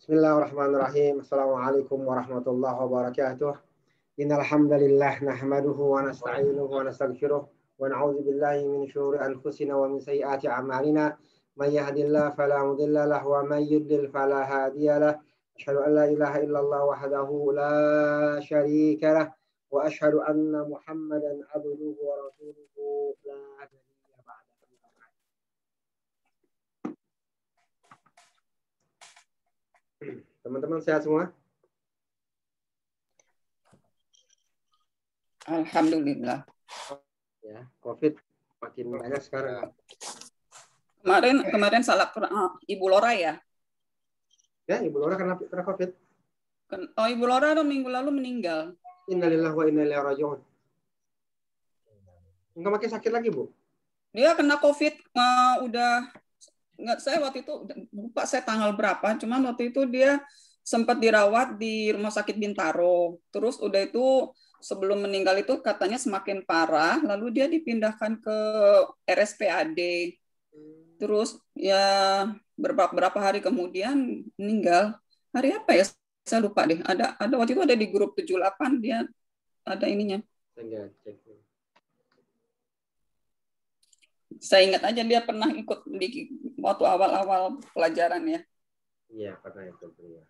Bismillahirrahmanirrahim. Assalamualaikum warahmatullahi wabarakatuh. Innal hamdalillah nahmaduhu wa nasta'inuhu wa nastaghfiruh wa na'udzu billahi min shururi anfusina wa min sayyiati a'malina. May yahdihillahu fala mudilla lahu wa may yudlil fala hadiya lahu. Asyhadu an la ilaha illallah wahdahu la syarika lah wa asyhadu anna Muhammadan abduhu wa rasuluhu la nabiyya ba'dahu. Teman-teman sehat semua? Alhamdulillah. Ya, COVID makin banyak sekarang. Kemarin salah Ibu Lora ya? Ya, Ibu Lora kena COVID. Oh, Ibu Lora minggu lalu meninggal. Innalillahi wa inna ilaihi raji'un. Enggak makin sakit lagi, Bu? Dia kena COVID saya waktu itu lupa saya tanggal berapa, cuman waktu itu dia sempat dirawat di Rumah Sakit Bintaro. Terus udah itu sebelum meninggal itu katanya semakin parah, lalu dia dipindahkan ke RSPAD. Terus ya berapa hari kemudian meninggal. Hari apa ya? Saya lupa deh. Ada waktu itu ada di grup 78 dia ada ininya. Saya ingat aja dia pernah ikut di waktu awal-awal pelajaran ya. Iya, pernah ikut. Ya.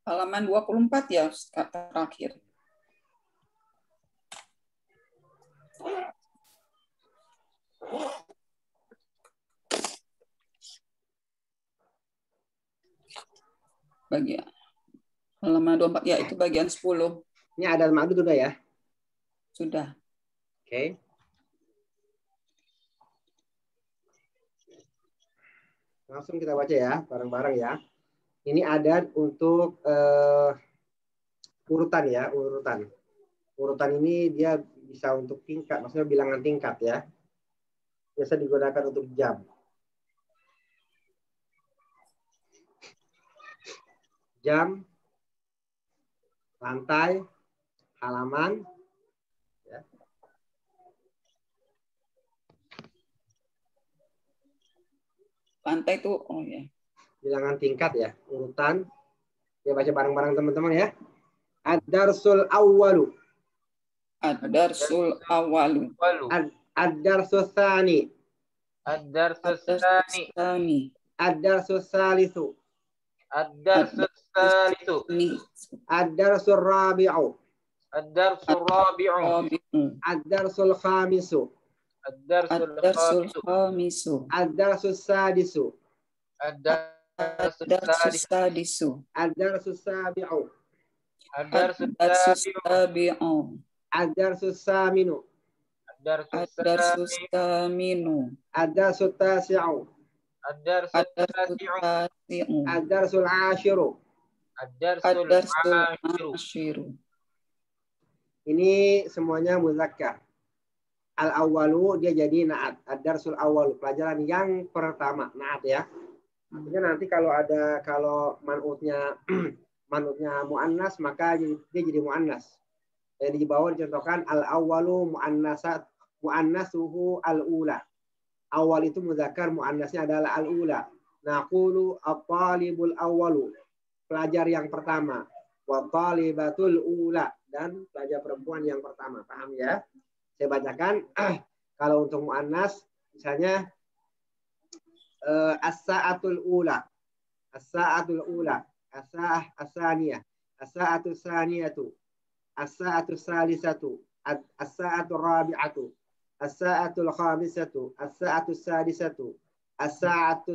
Halaman 24 ya terakhir. Bagian halaman 24 ya, itu bagian 10. Ini ada ma'dud sudah ya? Sudah. Oke. Langsung kita baca ya, bareng-bareng ya. Ini ada untuk urutan ya, urutan. Urutan ini dia bisa untuk tingkat, maksudnya bilangan tingkat ya. Biasa digunakan untuk jam. Jam, lantai, halaman, ya. Lantai itu, oh ya. Bilangan tingkat ya, urutan. Ya baca bareng-bareng teman-teman ya. Ad-darsul awwalu. Ad-darsul awalu. Ad-darsul tsani. Ad-darsus tsani. Ad-darsul tsalitsu. Ad-darsus tsalitsu. Ad-darsul rabi'u. Ad-darsul rabi'u. Ad-darsul khamisu. Ad-darsul khamisu. Ad-darsul sadisu. Ad-darsus sadisu. Ad-darsul sabi'u. Ad-darsus sabi'u. Ad-darsul saminu. Ad-darsus saminu. Ad-darsul tasi'u. Ad-darsus tasi'u. Ad-darsul ashiru. Ad-darsul ashiru. Ini semuanya muzakkar. Al-awwalu dia jadi na'at. Ad-darsul awwalu, pelajaran yang pertama, na'at ya. Artinya nanti kalau man'utnya man'utnya muannas maka dia jadi muannas. Jadi di bawah dicontohkan al-awwalu muannasuhu al-ula. Awal itu muzakkar, muannasnya adalah al-ula. Naqulu at-talibul awwalu, pelajar yang pertama. Wa talibatul ula, dan pelajar perempuan yang pertama. Paham ya? Saya bacakan. Kalau untuk muannas misalnya as-sa'atul ula. As-sa'atul ula. As-sa'ah as-saniyah. as-sa'atu tsaniyatu, as-sa'atu tsalisatu, as-sa'atu rabi'atu, as-sa'atu khamisatu, as-sa'atu sadisatu, as-sa'atu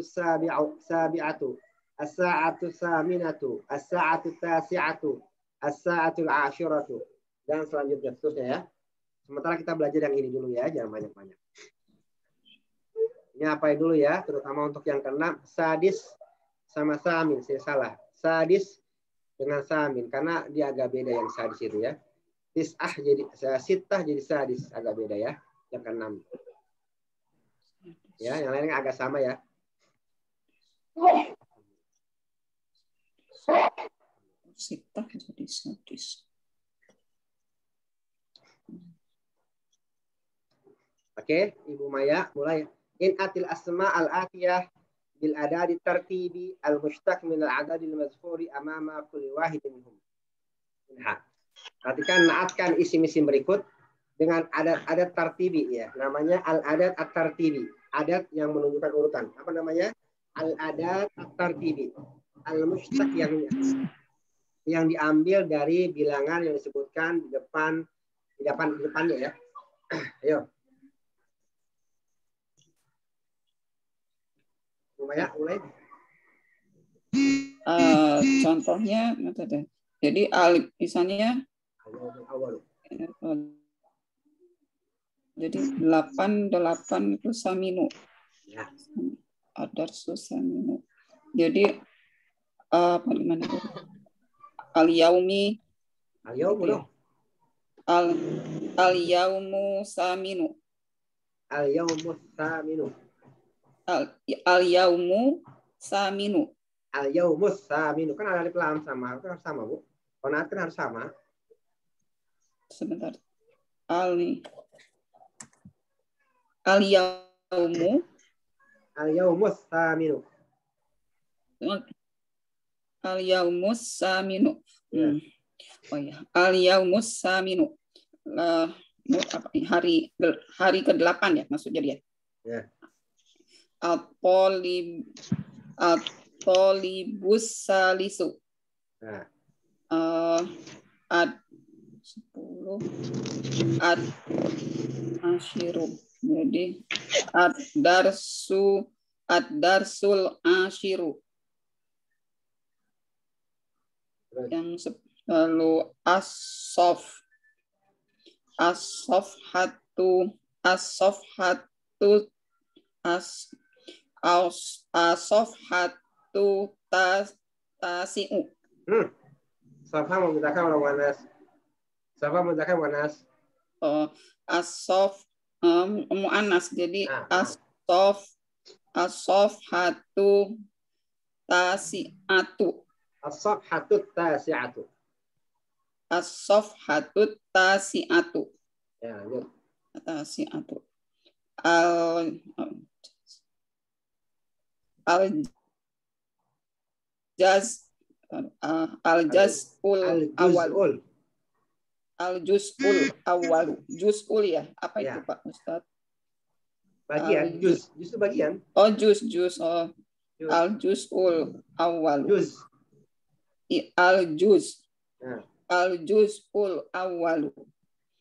sabi'atu, as-sa'atu tsaminatu, as-sa'atu tasi'atu, as-sa'atu al-ashiratu, dan selanjutnya seterusnya ya. Sementara kita belajar yang ini dulu ya, jangan banyak-banyak. Ini apa dulu ya, terutama untuk yang keenam, sadis sama samin. Saya salah. Sadis dengan samin, karena dia agak beda yang sadis itu ya. Tis'ah jadi sittah jadi sadis, agak beda ya. Yang keenam. Ya, yang lainnya agak sama ya. Sittah jadi sadis. Oke, Ibu Maya, mulai. In atil asma al-atiyah bil adadi tartibi al-mushtaq min al-adadi al-mazkuri amama kulli wahidin minhum. Perhatikan, naatkan isim-isim berikut dengan adat-adat tartibi ya. Namanya al-adat at-tartibi. Adat yang menunjukkan urutan. Apa namanya? Al-adat at-tartibi. Al-mushtaq yang diambil dari bilangan yang disebutkan di depannya ya. Ayo. Maya, mulai. Contohnya, jadi misalnya, jadi 8 itu saminu, adar susaminu. Jadi apa gimana? Al-yaumi, al-yaumu saminu. Al-yaumu saminu. Al-yaumu saminu. Al-yaumu saminu. Kan ada alif lam sama. Kan harus sama, Bu. Konat kan harus sama. Sebentar. Al-yaumu. Al-yaumu saminu. Al-yaumu saminu. Ya. Oh ya. Al-yaumu saminu. Hari ke-8 ya maksudnya dia. Ya. At-tolibus salisu. Nah. 10 ashiru. Jadi ad-darsul ashiru. Yang lalu as-sofhatu tasi'u. Safa mudzakkar wala muannas? Safa mudzakkar muannas? As-sof muannas. Jadi as-sofhatu tasi'atu. As-safhatu tasi'atu. As-sofhatu tasi'atu. Ya, lanjut. Tasi'atu. Al-juz'ul awal. Al-juz'ul awal. Juz'ul ya. Apa itu Pak Ustaz? Bagian. Juz itu bagian. Oh, juz. Oh. Al-juz'ul awal. Juz. Al-juz. Nah. Al-juz'ul awal.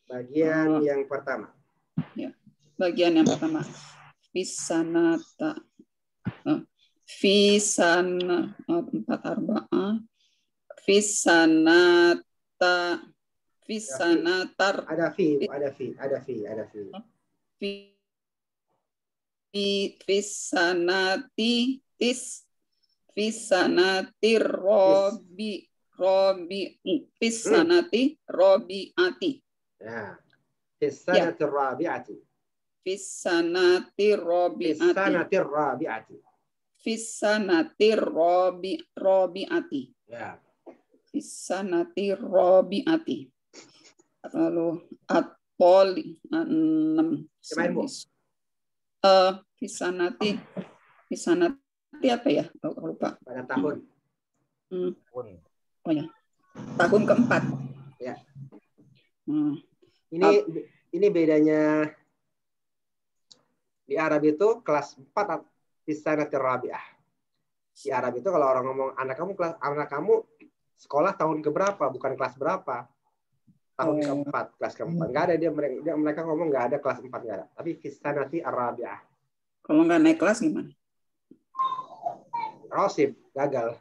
Bagian yang pertama. Ya. Bagian yang pertama. Fisanata. Fisana 4 arba'ah. Fisanatar. Ada fi. Fisanati robiati. Ya. Fisanati rabi'ati. Fisanati robiati. Ya. Fisanati robiati. Lalu atoli 6. Fisanati apa ya? Lupa. Pada tahun. Oh ya. Tahun keempat. Ya. Ini bedanya di Arab itu kelas 4 di sanati rabi'ah. Di Arab itu kalau orang ngomong anak kamu sekolah tahun keberapa, bukan kelas berapa. Tahun keempat, kelas keempat. Nggak ada mereka ngomong nggak ada kelas 4, nggak ada. Tapi fisanati arabiah. Kalau nggak naik kelas gimana? Rosib, gagal.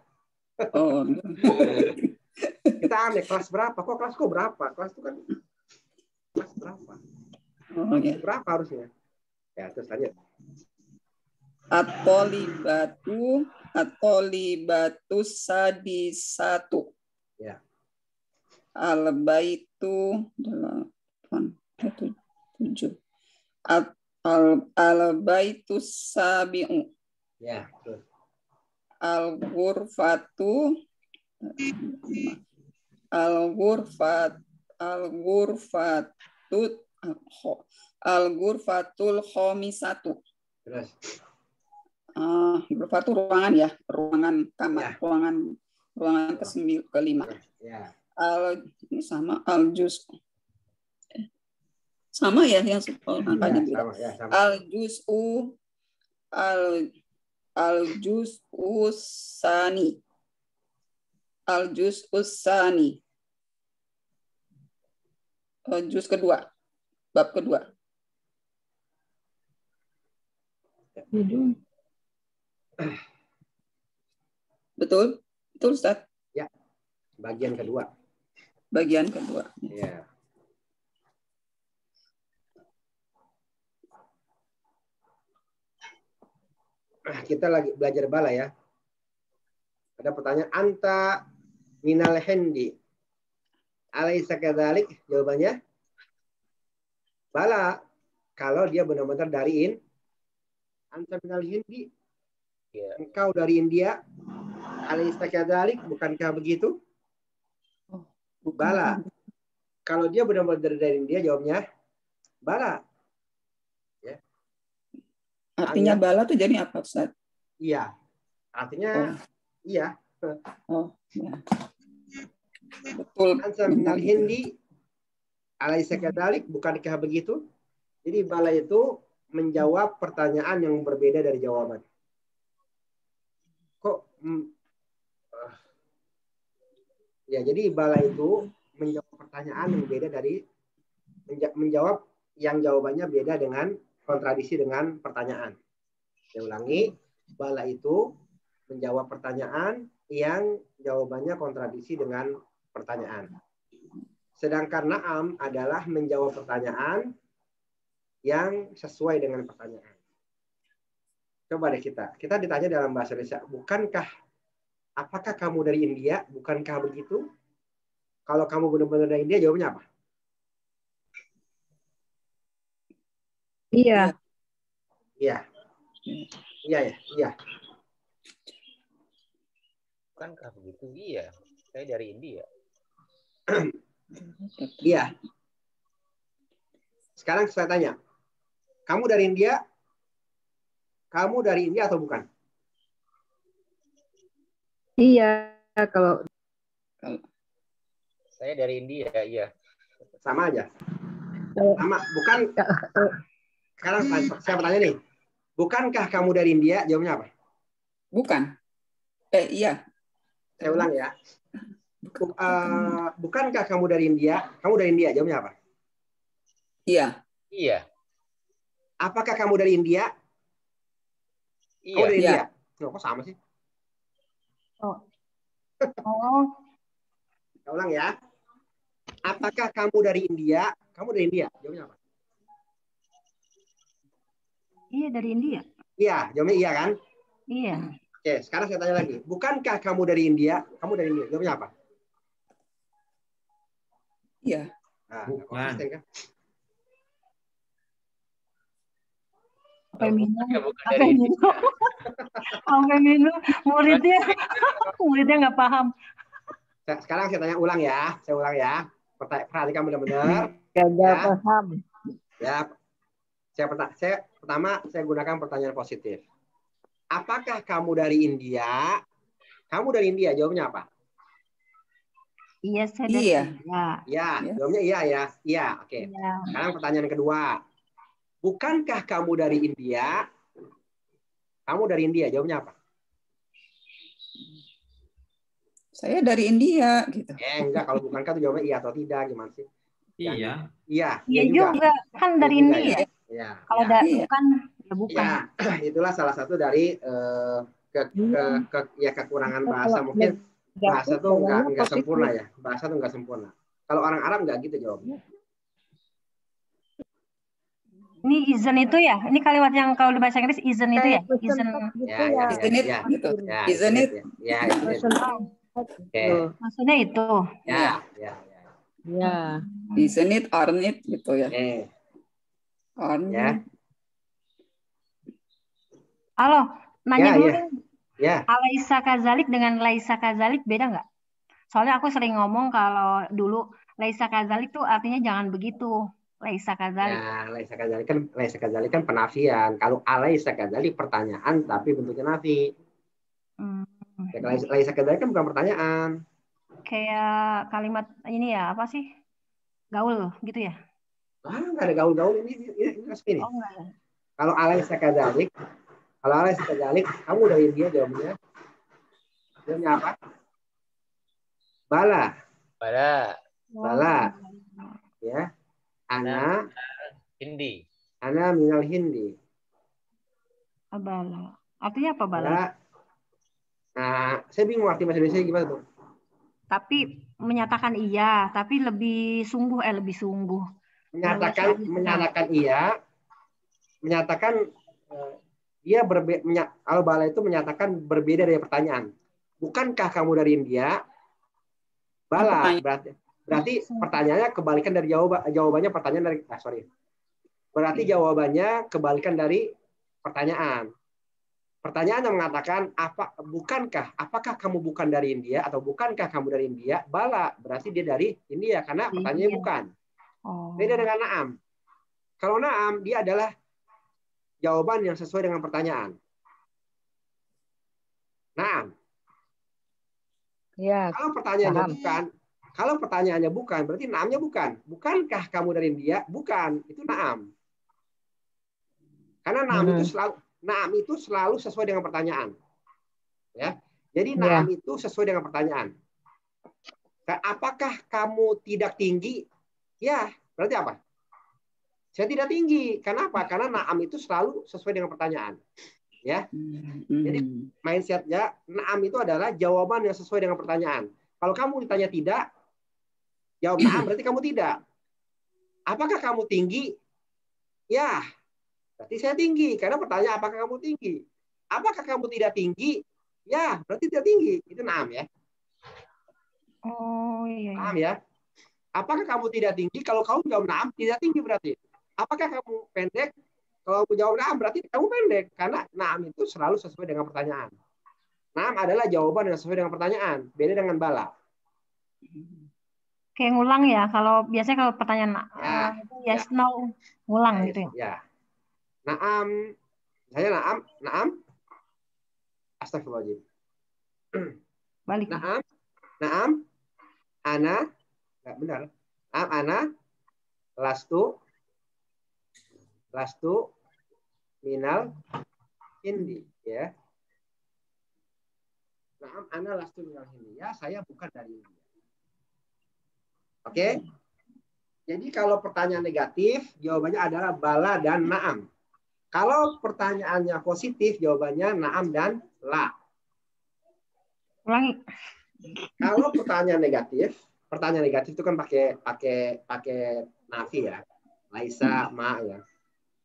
Oh. Kita aneh, kelas berapa? Kok kelasku berapa? Kelas itu kan kelas berapa? Oh, ya. Berapa harusnya? Ya, terus lanjut. At-tolibatu sadisatu. Ya. Al-baitu 7. Al-baitu sabi'u. Ya, terus. Al-ghurfatu al-ghurfatul khamisatu. Terus. Ghurfatu ruangan ya, ruangan kamar, Ya. ruangan kelima. Ya. Ini sama al-juz. Sama ya yang angkanya Ya, beda. sama. Al-juz'u sani. Al-juz'u sani. Juz kedua. Bab kedua. Betul? Betul, Ustaz? Ya. Bagian kedua. Bagian kedua. Ya. Kita lagi belajar bala ya. Ada pertanyaan, anta minal hindi. Alaisa kadzalik? Jawabannya bala. Kalau dia benar-benar dariin. Anta minal hindi. Ya. Engkau dari India. Alaisa kadzalik? Bukankah begitu? Bala. Kalau dia benar-benar dari India, jawabnya bala. Artinya bala tuh jadi apa, Ustaz? Iya. Artinya iya. Oh, ya. Betul. Anta minal hindi. Alaisa kadzalik? Bukankah begitu? Jadi bala itu menjawab pertanyaan yang berbeda dari jawaban. Kok ya, jadi bala itu menjawab pertanyaan yang beda dari menjawab yang jawabannya beda dengan kontradiksi dengan pertanyaan. Saya ulangi, bala itu menjawab pertanyaan yang jawabannya kontradiksi dengan pertanyaan. Sedangkan na'am adalah menjawab pertanyaan yang sesuai dengan pertanyaan. Coba deh kita ditanya dalam bahasa Indonesia, apakah kamu dari India? Bukankah begitu? Kalau kamu benar-benar dari India, jawabnya apa? Iya. Iya. Iya ya, iya. Bukankah begitu? Iya. Saya dari India. Iya. Sekarang saya tanya, kamu dari India? Kamu dari India atau bukan? Iya, kalau Saya dari India, iya. Sama aja. Sama, bukan. Sekarang saya bertanya nih, bukankah kamu dari India? Jawabnya apa? Bukan. Iya. Saya ulang ya. Bukankah kamu dari India? Kamu dari India, jawabnya apa? Iya. Iya. Apakah kamu dari India? Iya. Kamu dari Iya. India? Oh, kok sama sih? oh, Saya ulang ya. Apakah kamu dari India? Kamu dari India, jawabnya apa? iya dari India. Iya, jawabnya iya kan? Iya. Oke, sekarang saya tanya lagi. Bukankah kamu dari India? Kamu dari India, jawabnya apa? Iya. Nah, Bukan. konsisten kan? Sampai minum, Bukan sampai dari minum, sampai minum. Muridnya nggak paham. Sekarang saya tanya ulang ya. Saya ulang ya. Perhatikan benar-benar. Gagal Ya. paham. Ya. Pertama saya gunakan pertanyaan positif. Apakah kamu dari India? Kamu dari India, jawabnya apa? Iya, saya dari Iya. India. Ya, Ya. jawabnya iya ya. Iya, oke. Iya. Sekarang pertanyaan kedua. Bukankah kamu dari India? Kamu dari India, jawabnya apa? Saya dari India gitu. Enggak, kalau bukankah itu jawabnya iya atau tidak, gimana sih? Iya. Iya Iya juga. juga. Kan dari Iya juga, India. ya. Iya, Kalau iya. Iya. bukan, ya bukan. Ya, itulah salah satu dari kekurangan bahasa. Mungkin bahasa tuh nggak sempurna ya. Bahasa tuh nggak sempurna. Kalau orang Arab nggak gitu jawabnya. Ini izin itu ya? Ini kalimat yang kalau di bahasa Inggris izin itu ya? Izin. Ya, Isn't it? ya, Gitu. ya, Isn't it? ya, isn't it. Oke. Maksudnya itu. Ya, ya, ya. Ya. Isn't it? Aren't it? Gitu ya. Aren't Ya. it? Halo, nanya Ya, dulu ya. dong. Ya. Alaisa kazalik dengan laisa kazalik beda nggak? Soalnya aku sering ngomong kalau dulu laisa kazalik tuh artinya jangan begitu. Laisa kazalik. Ya, laisa kadzalik kan penafian. Kalau alaisa kadzalik pertanyaan tapi bentuknya nafi. Ya, laisa kadzalik kan bukan pertanyaan. Kayak kalimat ini ya, apa sih? Gaul gitu ya? Nggak ada gaul-gaul ini resmi nih. Oh enggak ya. Kalau alaisa kadzalik, kamu dari dia jawabnya. Jawabnya apa? Bala. Ya. Ana Hindi. Ana minal hindi. Bala. Artinya apa bala? Bala. Nah, saya bingung arti bahasa Indonesia gimana tuh? Tapi menyatakan iya, tapi lebih sungguh. Menyatakan iya, menyatakan dia berbeda. Kalau bala itu menyatakan berbeda dari pertanyaan. Bukankah kamu dari India? Bala berarti pertanyaannya kebalikan dari jawabannya pertanyaan dari Berarti jawabannya kebalikan dari pertanyaan. Pertanyaan yang mengatakan apakah kamu bukan dari India atau bukankah kamu dari India? Bala berarti dia dari India karena pertanyaannya bukan. Beda dengan na'am. Kalau na'am dia adalah jawaban yang sesuai dengan pertanyaan. Na'am. Ya. Kalau pertanyaannya bukan, berarti na'amnya bukan. Bukankah kamu dari India? Bukan, itu na'am. Karena na'am itu selalu sesuai dengan pertanyaan. Ya. Jadi na'am itu sesuai dengan pertanyaan. Apakah kamu tidak tinggi? Ya, berarti apa? Saya tidak tinggi. Kenapa? Karena na'am itu selalu sesuai dengan pertanyaan. Ya. Jadi mindsetnya na'am itu adalah jawaban yang sesuai dengan pertanyaan. Kalau kamu ditanya tidak, jawab na'am berarti kamu tidak. Apakah kamu tinggi? Ya, berarti saya tinggi. Karena pertanyaan apakah kamu tinggi? Apakah kamu tidak tinggi? Ya, berarti tidak tinggi. Itu na'am ya. Oh iya. Na'am ya. Apakah kamu tidak tinggi? Kalau kamu jawab na'am, tidak tinggi berarti. Apakah kamu pendek? Kalau kamu jawab na'am berarti kamu pendek. Karena na'am itu selalu sesuai dengan pertanyaan. Na'am adalah jawaban yang sesuai dengan pertanyaan. Beda dengan bala. Kayak ngulang ya. Kalau biasanya kalau pertanyaan yes, no, ngulang gitu ya. Ya. Na'am. Saya na'am. Astagfirullahaladzim. Balik. Na'am. Ana. Nggak benar. Na'am ana. Lastu minal hindi. Ya. Na'am ana lastu minal hindi. Ya, saya bukan dari India. Oke. Jadi kalau pertanyaan negatif, jawabannya adalah bala dan na'am. Kalau pertanyaannya positif, jawabannya na'am dan la. Ulangi. Kalau pertanyaan negatif itu kan pakai nafi ya. Laisa, ma ya.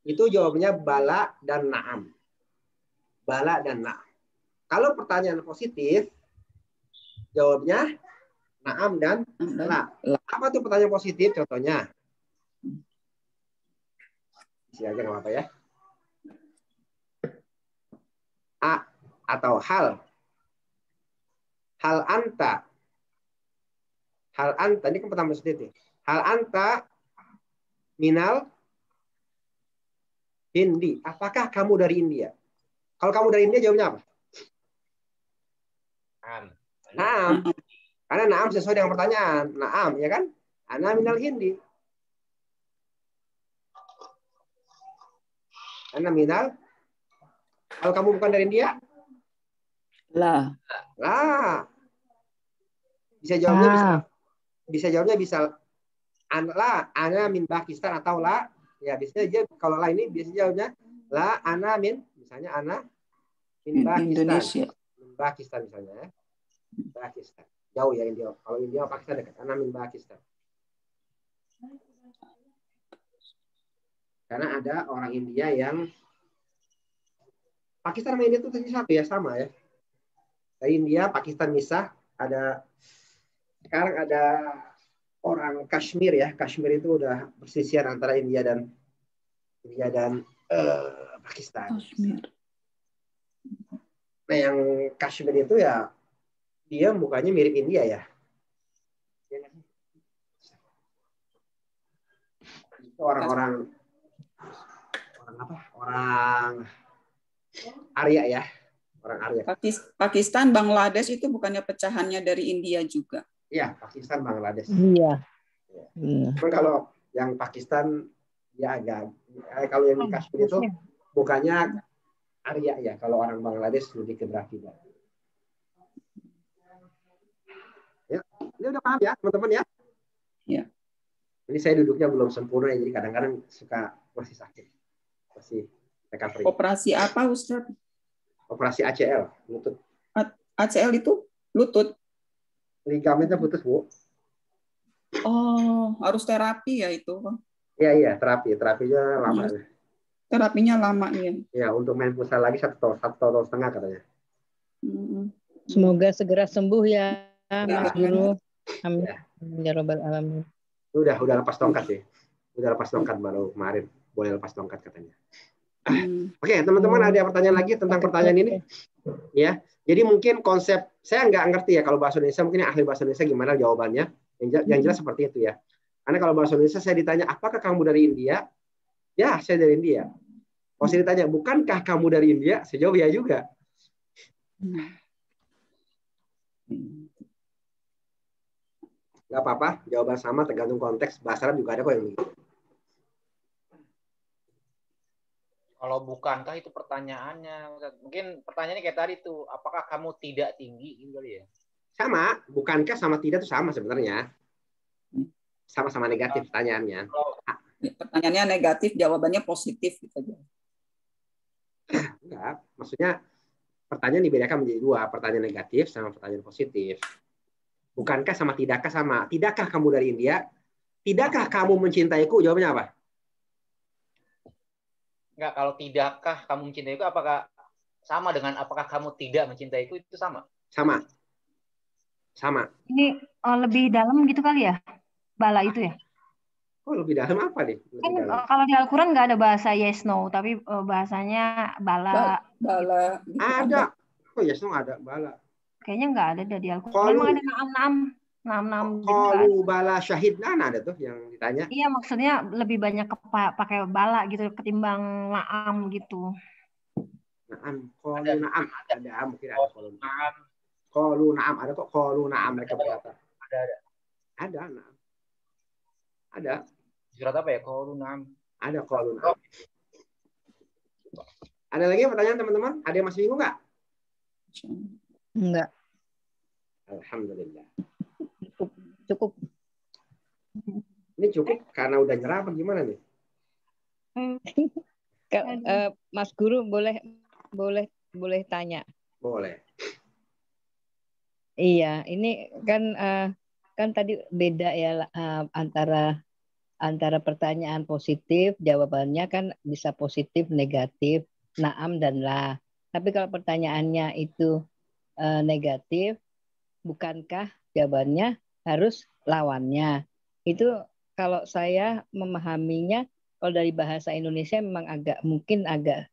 Itu jawabannya bala dan na'am. Bala dan na'am. Kalau pertanyaan positif, jawabnya na'am dan la. Apa tuh pertanyaan positif? Contohnya. Isi aja nggak apa-apa ya. A atau hal. Hal anta. Ini kan pertanyaan positif. Hal anta minal hindi. Apakah kamu dari India? Kalau kamu dari India jawabnya apa? Na'am. Karena na'am sesuai dengan pertanyaan. Na'am, ya kan? Ana minal hindi. Ana minal. Kalau kamu bukan dari India? Lah. Lah. Bisa jawabnya Ah, bisa ana min Pakistan atau la. Ya, biasanya dia kalau la ini biasanya jawabnya la ana min, misalnya ana min Pakistan. Indonesia. Min Pakistan misalnya ya. Pakistan. Jauh ya India. Kalau India Pakistan dekat. Ana min Pakistan. Karena ada orang India yang Pakistan sama India itu satu ya, sama ya. Dari India, Pakistan misah. Sekarang ada orang Kashmir ya. Kashmir itu udah persisian antara India dan Pakistan. Kashmir. Nah, yang Kashmir itu ya dia mukanya mirip India ya. Itu orang Arya ya. Orang Arya. Pakistan, Bangladesh itu bukannya pecahannya dari India juga. Iya, Pakistan, Bangladesh. iya. Cuman kalau yang Pakistan ya agak, kalau yang di Kashmir itu bukannya Arya ya. Kalau orang Bangladesh lebih ke Dravida. Ya, ini udah paham ya teman-teman ya? Ya. Ini saya duduknya belum sempurna, jadi kadang-kadang masih sakit, masih recovery. Operasi apa, Ustaz? Operasi ACL, lutut. ACL itu lutut. Ligamennya putus, Bu. Oh, harus terapi ya itu. Iya, terapinya lama. Terapinya lama ya. Ya, untuk main futsal lagi satu tahun setengah katanya. Semoga segera sembuh ya, Mas Guru. Amin. Ya. Ya Rabbal Alamin. Udah lepas tongkat sih. Udah lepas tongkat baru kemarin. Boleh lepas tongkat katanya. Oke, teman-teman ada pertanyaan lagi tentang pertanyaan ini? Ya. Jadi mungkin konsep saya nggak ngerti ya kalau bahasa Indonesia, mungkin ahli bahasa Indonesia gimana jawabannya. Yang jelas seperti itu ya. Karena kalau bahasa Indonesia saya ditanya, apakah kamu dari India? Ya, saya dari India. Kalau saya ditanya, bukankah kamu dari India? Saya jawab ya juga. Nggak apa-apa, jawaban sama tergantung konteks. Bahasa Arab juga ada kok yang begitu. Kalau bukankah itu pertanyaannya, mungkin pertanyaannya kayak tadi tuh, apakah kamu tidak tinggi gitu kali ya? Sama, bukankah sama tidak itu sama sebenarnya. Sama-sama negatif pertanyaannya. Pertanyaannya negatif, jawabannya positif gitu. Enggak, maksudnya pertanyaan dibedakan menjadi dua, pertanyaan negatif sama pertanyaan positif. Bukankah sama tidakkah sama? Tidakkah kamu dari India? Tidakkah kamu mencintaiku? Jawabannya apa? Enggak, kalau tidakkah kamu mencintaiku, apakah sama dengan apakah kamu tidak mencintaiku, itu sama? Sama. Ini lebih dalam gitu kali ya? Bala itu ya? Oh, lebih dalam apa nih? Kan kalau di Al-Quran nggak ada bahasa yes no, tapi bahasanya bala. Bala. Ada. Oh yes no ada bala. Kayaknya nggak ada di Al-Quran. Emang ada naam gitu kan? Qalu bala syahidna ada tuh yang ditanya. Iya, maksudnya lebih banyak pakai bala gitu ketimbang naam gitu. Naam, qalu naam ada mungkin ada qalu naam. Qalu naam ada kok qalu naam mereka berkata. Ada naam. Ada. Surat apa ya? Qalu naam. Ada qalu naam. Ada lagi pertanyaan teman-teman? Ada yang masih bingung nggak? Enggak. Alhamdulillah. Cukup. Ini cukup karena udah nyerah apa gimana nih? Mas Guru boleh tanya? Boleh. Iya, ini kan tadi beda ya antara pertanyaan positif, jawabannya kan bisa positif, negatif, naam dan la. Tapi kalau pertanyaannya itu negatif, bukankah jawabannya harus lawannya? Itu kalau saya memahaminya, kalau dari bahasa Indonesia memang mungkin agak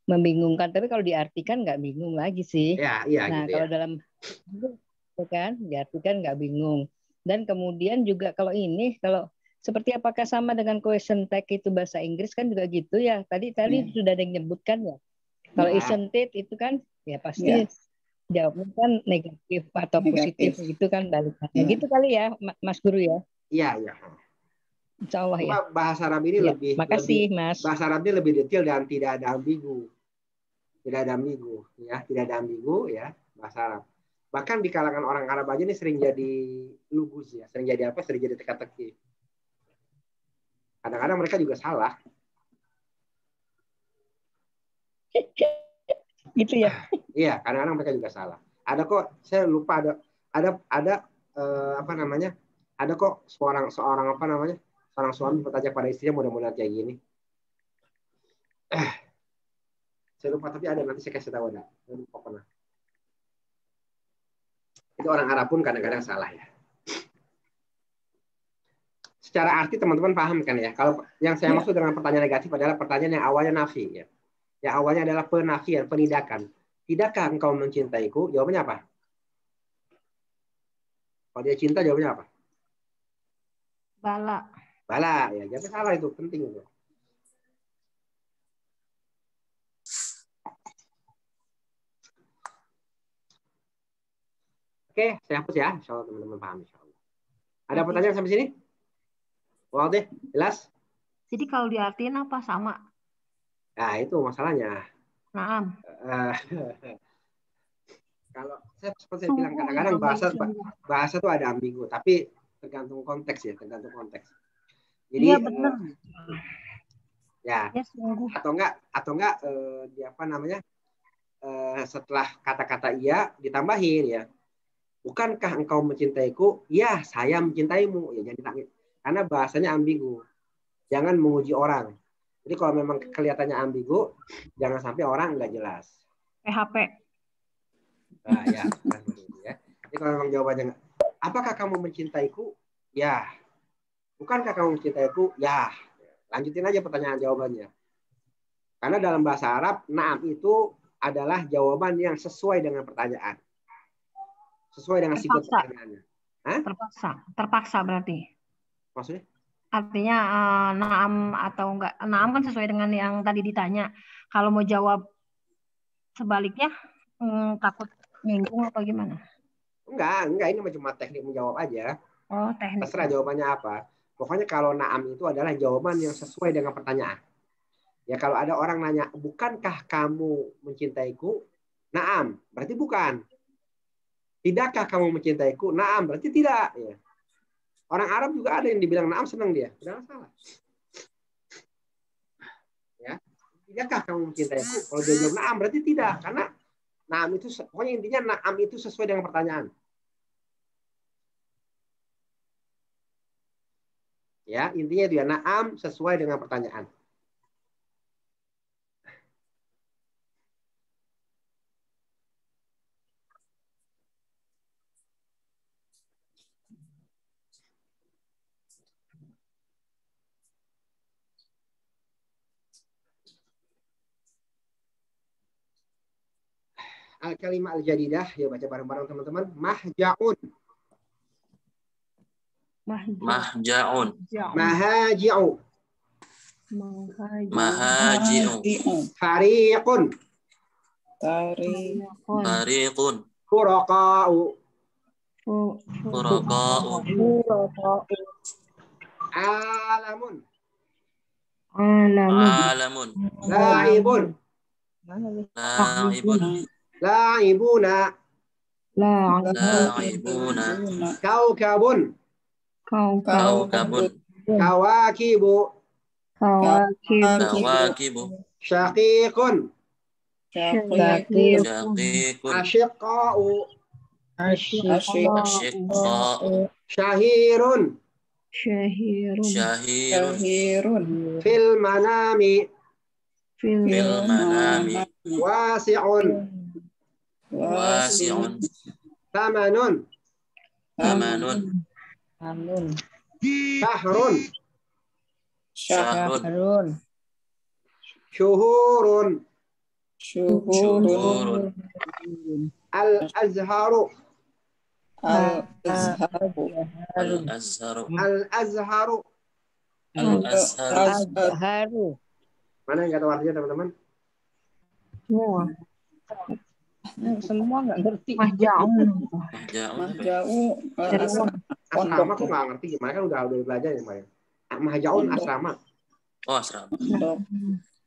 membingungkan. Tapi kalau diartikan nggak bingung lagi sih. Iya, nah, gitu kalau ya. dalam kan diartikan nggak bingung. Dan kemudian juga kalau seperti apakah sama dengan question tag itu bahasa Inggris kan juga gitu ya. Tadi sudah ada yang nyebutkan ya. Kalau isn't it itu kan ya pasti jawabnya kan negatif atau positif gitu kan balikannya. Gitu kali ya Mas Guru ya. Iya. Insya Allah ya. Bahasa Arab ini makasih Mas. Bahasa Arab ini lebih detail dan tidak ada ambigu. Tidak ada ambigu ya bahasa Arab. Bahkan di kalangan orang Arab aja ini sering jadi lugus ya, sering jadi apa? Sering jadi teka-teki. Kadang-kadang mereka juga salah. Gitu ya. Iya, kadang-kadang mereka juga salah. Ada kok, saya lupa ada apa namanya? Ada kok seorang apa namanya? Seorang suami bertanya pada istrinya mudah-mudahan kayak gini. Saya lupa tapi ada, nanti saya kasih tahu ada. Saya lupa pernah. Itu orang Arab pun kadang-kadang salah ya. Secara arti teman-teman paham kan ya? Kalau yang saya maksud dengan pertanyaan negatif adalah pertanyaan yang awalnya nafi ya. Yang awalnya adalah penafian, penindakan. Tidakkah engkau mencintaiku? Jawabannya apa? Kalau dia cinta jawabannya apa? Bala. Bala ya, jadi salah itu, penting itu. Oke, saya hapus ya. Insya Allah teman-teman paham. Insya Allah. Ada pertanyaan sampai sini? Wah deh, jelas? Jadi kalau diartiin apa sama? Nah, itu masalahnya. Naam. Kalau seperti saya bilang kadang-kadang bahasa itu ada ambigu, tapi tergantung konteks ya, tergantung konteks. Jadi iya, benar. Ya, atau enggak di apa namanya? Setelah kata-kata iya ditambahin ya. Bukankah engkau mencintaiku? Ya, saya mencintaimu. Ya, jadi karena bahasanya ambigu. Jangan menguji orang. Jadi kalau memang kelihatannya ambigu, jangan sampai orang nggak jelas. PHP. Nah, ya. Jadi kalau memang jawabannya nggak, apakah kamu mencintaiku? Ya. Bukankah kamu mencintaiku? Ya. Lanjutin aja pertanyaan jawabannya. Karena dalam bahasa Arab, na'am itu adalah jawaban yang sesuai dengan pertanyaan. Sesuai dengan siklus pertanyaannya. Hah? Terpaksa berarti. Maksudnya? Artinya naam atau enggak. Naam kan sesuai dengan yang tadi ditanya. Kalau mau jawab sebaliknya, takut nyinggung apa gimana? Enggak. Ini cuma teknik menjawab aja. Oh, teknik. Terserah jawabannya apa. Pokoknya kalau naam itu adalah jawaban yang sesuai dengan pertanyaan. Ya kalau ada orang nanya, bukankah kamu mencintaiku? Naam, berarti bukan. Tidakkah kamu mencintaiku? Naam, berarti tidak. Ya. Orang Arab juga ada yang dibilang naam, senang dia. Tidak salah. Ya. Tidakkah kamu mencintaiku? Kalau dia jawab naam, berarti tidak. Karena naam itu, pokoknya intinya naam itu sesuai dengan pertanyaan. Ya, intinya itu ya, naam sesuai dengan pertanyaan. Al-kalimah al-jadidah, ya baca bareng-bareng teman-teman. Mahja'un. Mahja'un. Mahaji'u. Mahaji'u. Fariqun. Fariqun. Furaqa'u. Furaqa'u. Alamun. Alamun. La'ibun. La'ibun. La'ibuna. La'ibuna. Kaukabun. Kaukabun. Kawakibu. Kawakibu. Syaqiqun. Syaqiqun. Asyiqa'u. Asyiqa'u. Syahirun. Syahirun. Fil manami. Fil manami. Wasi'un. Wasi'un. Tamanun. Amanun. Syahrun. Syahrun. Syuhurun. Syuhurun. Al-azharu. Al-azharu. Al-azharu. Al-azharu. Mana yang nggak tahu artinya teman-teman? Semua nggak ngerti. Mahja'un. Asrama aku nggak ngerti gimana, kan udah belajar ya Mbak. Mahja'un asrama. Oh, asrama.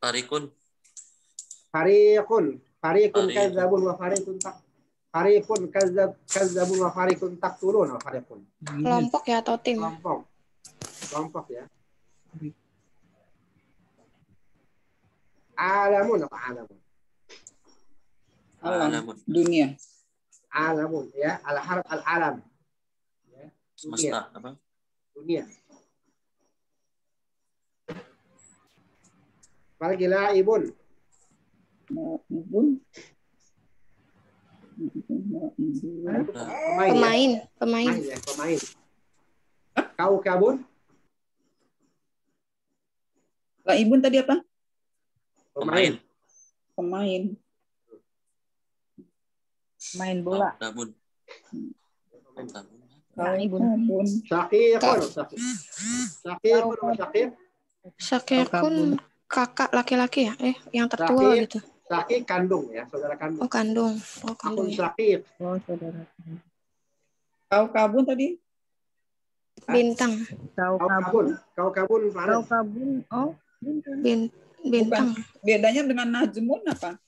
Fariqun. Fariqun kadzabun wa fariqun tak. Fariqun kazzabu wa fariqun taqtulun wa fariqun. Kelompok ya atau tim? Kelompok ya. Alamun apa alamun? Alam. Dunia. Alamun ya, al-harf al-alam. Ya. Semesta apa? Dunia. Apalagi laibun. Pemain. Ya, pemain. Kaukabun. Laibun tadi apa? Pemain. Main bola. Tabun. Laibun. Syaqiqun. Syakirkun kakak laki-laki ya? Yang tertua Syakir. gitu. Syakir kandung ya, saudara kandung. Oh kandung. Akun Ya. syakir. Oh, saudara. Kaukabun tadi? Bintang. Kaukabun planet. Kaukabun. Oh, bintang. Bintang. Bukan. Bedanya dengan najmun apa?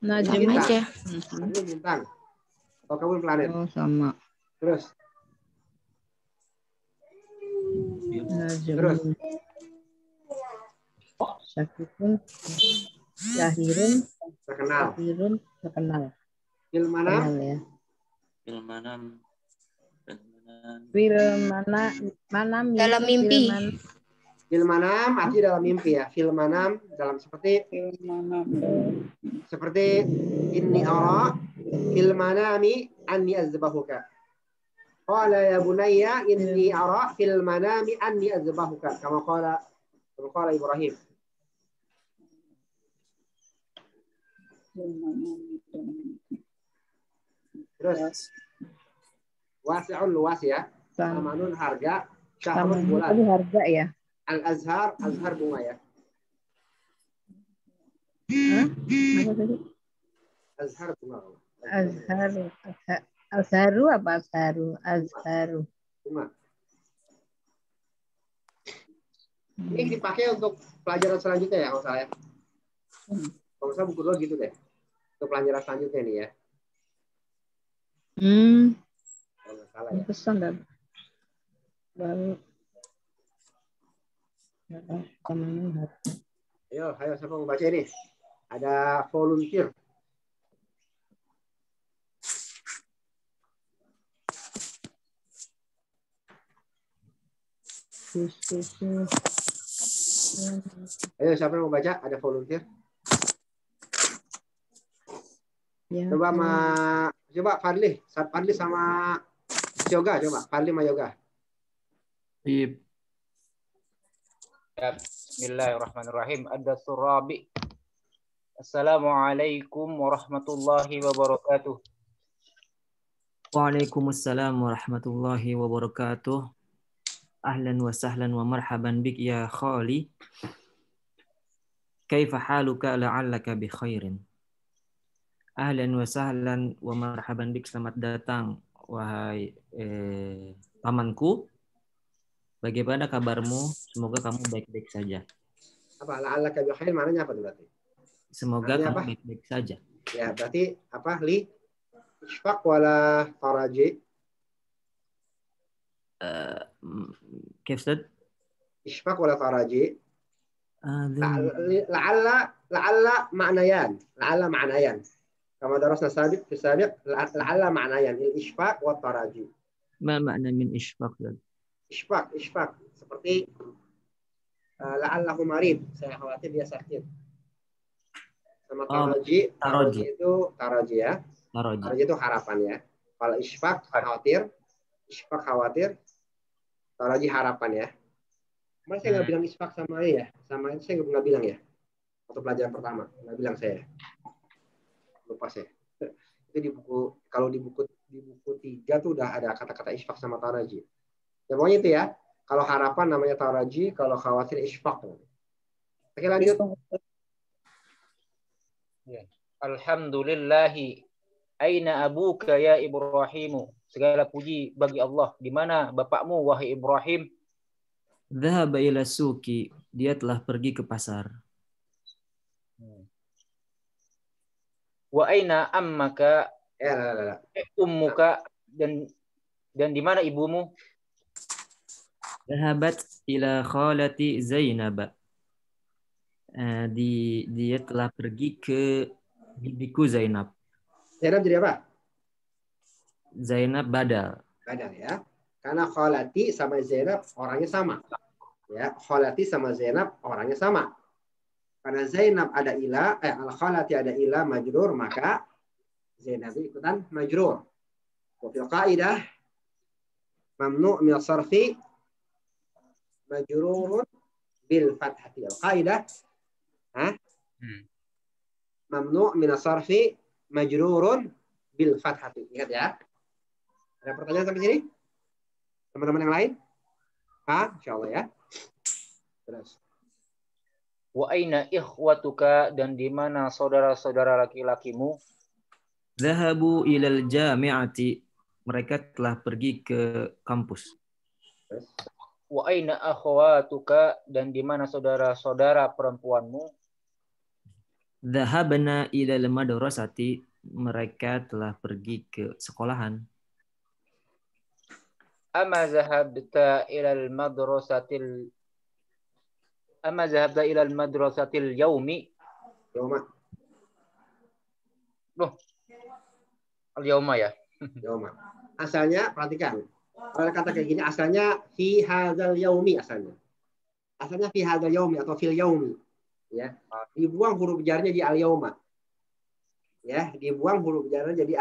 Sama Najm. aja. Ini bintang. Kaukabun planet. Oh, sama. Terus. Najm. Syakirun. Syahirun. Terkenal. Syahirun. Terkenal. Ilmanam. Terkenal ya. Filmanam. Manam. Dalam mimpi. Filmanam arti dalam mimpi ya. Filmanam dalam seperti inni ara filmanami anni azbahuka. Qala ya bunayya inni ara filmanami anni azbahuka. Kama qala Ibrahim. Terus wasi'un luas ya. Samanun harga. Syahrun bulan. Tadi harga ya. Al-azhar bunga ya. Apa tadi? Azhar bunga. Azharu apa azharu? Azharu. Bunga. Ini dipakai untuk pelajaran selanjutnya ya kalau saya. Kalau saya buku dulu gitu deh. Untuk pelajaran selanjutnya nih ya. Kalau nggak salah ya. Pesan dan baru. Ayo siapa mau baca ini? Ada volunteer. Ayo siapa yang mau baca? Ada volunteer. Ya. Coba Fadli sama Yoga coba. Fadli sama Yoga. Ya, Bismillahirrahmanirrahim. Ad-Darsul Rabi'. Assalamualaikum warahmatullahi wabarakatuh. Waalaikumsalam warahmatullahi wabarakatuh. Ahlan wa sahlan wa marhaban bik ya khali. Kaifa haluka la'allaka bi khairin. Ahlan wa sahlan wa marhaban bik, selamat datang wahai pamanku. Bagaimana kabarmu? Semoga kamu baik-baik saja. Apa la'allaka bi khair maknanya apa berarti? Semoga maknanya kamu apa? baik-baik saja. Ya, berarti apa? Ishfaq wala taraji? Kif Ustaz? Ishfaq wala taraji? La'alla ma'nayan. La'alla ma'nayan. Kama darasna sabiq fi sabiq, la'alla ma'nayan. Al-ishfaq wa taraji. Ma makna min ishfaq? Ishfaq seperti la'allahu marid, saya khawatir dia sakit. Sama taraji itu taraji ya. Taraji itu harapan ya. Kalau ishfaq khawatir, taraji harapan ya. Kemarin saya nggak bilang ishfaq sama ya, sama itu saya nggak bilang ya. Waktu pelajaran pertama nggak bilang saya. Lupa saya. Itu di buku, kalau di buku 3 tuh udah ada kata-kata ishfaq sama taraji. Ya pokoknya itu ya. Kalau harapan namanya taraji, kalau khawatir ishfaq. Oke lanjut. Ya. Alhamdulillahi. Aina abuka ya Ibrahimu. Segala puji bagi Allah. Di mana bapakmu wahai Ibrahim? Dhahaba ila suki. Dia telah pergi ke pasar. Wa aina ammaka Ya, la. Ummuka dan di mana ibumu? Zahabat ila khalati Zainab. Dia telah pergi ke bibiku Zainab. Zainab jadi apa? Zainab badal. Badal ya. Karena khalati sama Zainab orangnya sama. Ya, khalati sama Zainab orangnya sama. Karena Zainab ada ila, al-khalati ada ila majrur, maka Zainab ikutan majrur. Wa fil qaidah mamnu' min as-sarfi majrurun bil fathati. Al-qaidah mamnu' min as-sarfi majrurun bil fathati. Ingat ya. Ada pertanyaan sampai sini? Teman-teman yang lain? Insyaallah ya. Terus. Wa aina ikhwatuka dan di mana saudara-saudara laki-lakimu? Zahabu ilal jami'ati. Mereka telah pergi ke kampus. Wa aina akhwatuka dan di mana saudara-saudara perempuanmu? Zahabna ilal madrasati. Mereka telah pergi ke sekolahan. Ama zahabta ila al-madrasatil yaumi? Yauma. Loh. Al-yauma ya. Yauma. Asalnya perhatikan. Kalau kata kayak gini asalnya fi hadzal yaumi asalnya. Asalnya fi hadzal yaumi atau fil yaumi. Ya. Dibuang huruf jarnya di al-yauma. Ya, dibuang huruf jarnya jadi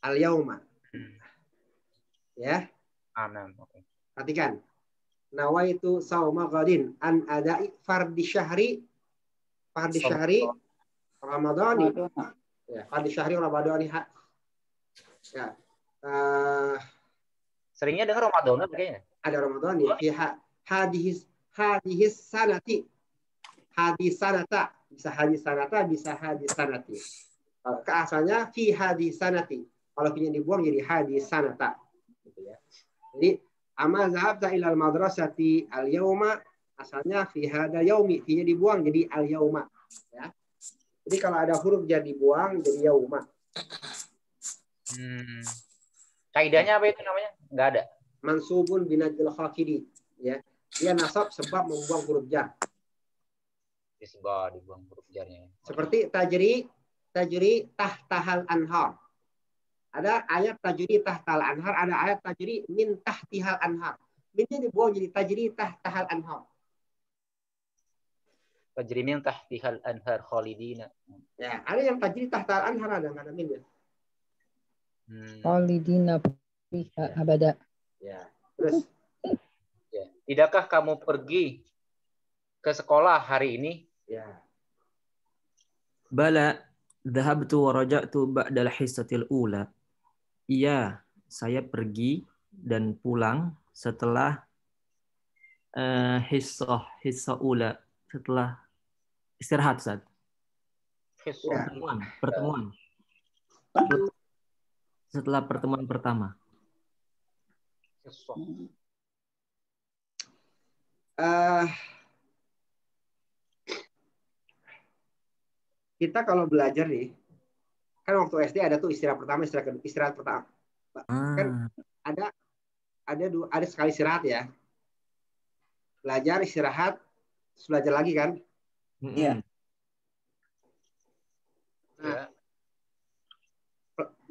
al-yauma. Ya. Okay. Perhatikan. Nawaitu sauma ghadin an ada'i fardi syahri Ramadhani. Ya, fardi syahri Ramadhani. Ya. Seringnya dengar Ramadan kayaknya. Ada Ramadhani fi hadis sanati. Hadis sanata, bisa hadis sanata, bisa hadis sanati. Kalau asalnya fi hadis sanati. Kalau punya dibuang jadi hadis sanata. Gitu ya. Jadi amma zahabta ilal madrasati al-yauma asalnya fi hada yaumi, fi dibuang jadi al-yauma ya. Jadi kalau ada huruf jadi dibuang jadi yauma. Kaidahnya apa itu namanya? Enggak ada. Mansubun binajil khafidi ya. Dia nasab sebab membuang huruf jar. Disebab dibuang huruf jarnya. Seperti tajri tahtahal anhar. Ada ayat tajri tahtal anhar, ada ayat tajri min tahtihal anhar. Minnya dibuang jadi tajri tahtahal anhar. Tajri min tahtihal anhar khalidina. Ya, ada yang tajri tahtal anhar ada, nggak ada minnya. Khalidina fiha abada. Ya, terus. Ya. Tidakkah kamu pergi ke sekolah hari ini? Ya. Bala dhahabtu wa raja'tu ba'dal hissatil ula. Iya, saya pergi dan pulang setelah hissa ula, setelah istirahat saat. Pertemuan. Setelah pertemuan pertama. Kita kalau belajar nih, kan waktu SD ada tuh istirahat pertama, istirahat pertama. Kan ada sekali istirahat ya. Belajar, istirahat, terus belajar lagi kan? Iya. Nah,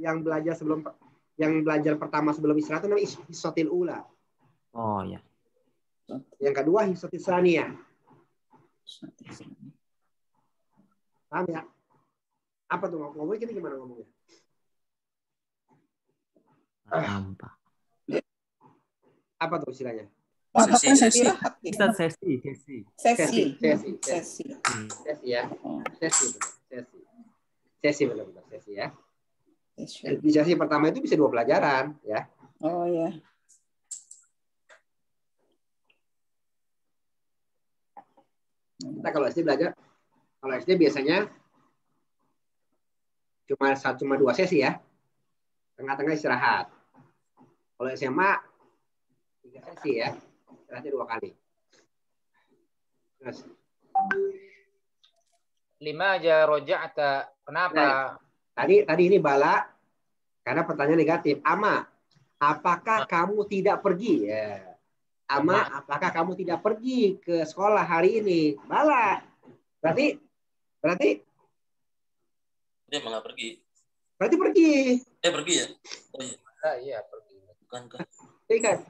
yang belajar pertama sebelum istirahat itu namanya hissatil ula. Oh ya. Yang kedua hissatil saniyah. Paham ya? Apa tuh ngomongnya kita gimana ngomongnya? Apa tuh istilahnya? Sesi ya. Sesi benar-benar sesi ya. Di sesi pertama itu bisa 2 pelajaran ya. Oh ya. Kita kalau SD belajar, kalau SD biasanya cuma 2 sesi ya. Tengah-tengah istirahat. Kalau SMA 3 sesi ya. Istirahatnya 2 kali. Terus. Lima aja roja'ata. Kenapa? Tadi ini bala karena pertanyaan negatif. Ama, apakah kamu tidak pergi? Ya. Ama, apakah kamu tidak pergi ke sekolah hari ini? Bala. Berarti Dia malah pergi. Berarti pergi. Pergi ya? Oh iya. Iya, pergi. Bukankah? Ingat.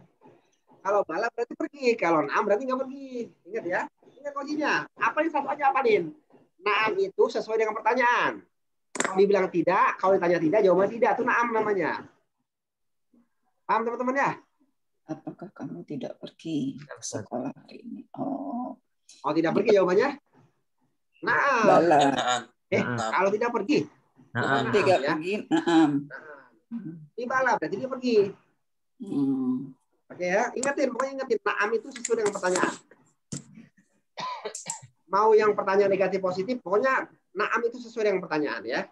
Kalau bala berarti pergi. Kalau naam berarti nggak pergi. Ingat ya. Ingat kuncinya. Apa yang satu aja apa, Din? Naam itu sesuai dengan pertanyaan. Kalau dibilang tidak, kalau ditanya tidak, jawabannya tidak. Itu naam namanya. Paham teman-teman ya? Apakah kamu tidak pergi ke sekolah hari ini? Oh, tidak pergi jawabannya? Naam. bala. Kalau tidak pergi? Naam. Tidak pergi, naam. Ini bala, berarti dia pergi. Oke ya, pokoknya ingatin. Naam itu sesuai dengan pertanyaan. Mau yang pertanyaan negatif positif, pokoknya naam itu sesuai dengan pertanyaan ya.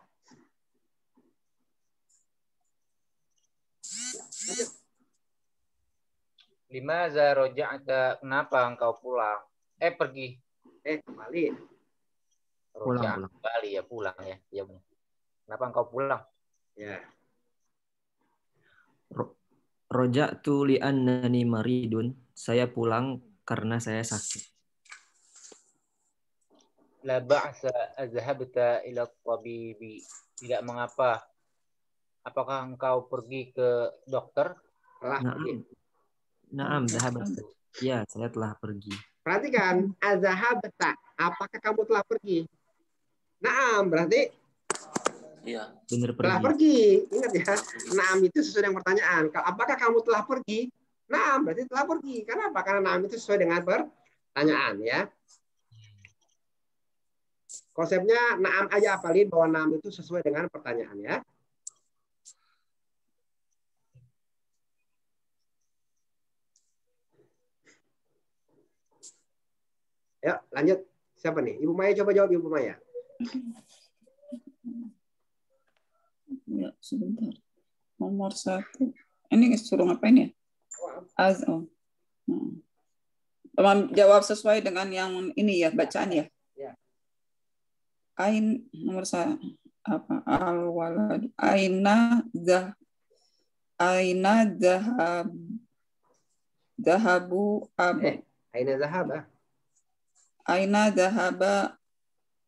Limaza roja'ta, kenapa engkau pulang? Pergi. Kembali. Pulang. Kembali ya, pulang ya. Ya. Kenapa engkau pulang? Ya. Roja'tu li'annani maridun. Saya pulang karena saya sakit. La ba'sa azhabta ila tabibi. Tidak mengapa. Apakah engkau pergi ke dokter? Naam, zahabta. Ya, saya telah pergi. Perhatikan, azhabta. Apakah kamu telah pergi? Naam, berarti iya. Benar pergi. Telah pergi. Ingat ya, naam itu sesuai dengan pertanyaan. Apakah kamu telah pergi? Naam, berarti telah pergi. Kenapa? Karena naam itu sesuai dengan pertanyaan ya. Konsepnya naam aja apalin bahwa naam itu sesuai dengan pertanyaan ya. Ya, lanjut. Siapa nih? Ibu Maya, coba jawab Ibu Maya. Ya, sebentar. Nomor 1. Ini suruh ngapain ya? Jawab sesuai dengan yang ini ya, bacaan ya. Nomor 1. Apa? Al-walad. Aina zahabu abu. Aina zahaba. Aina zahaba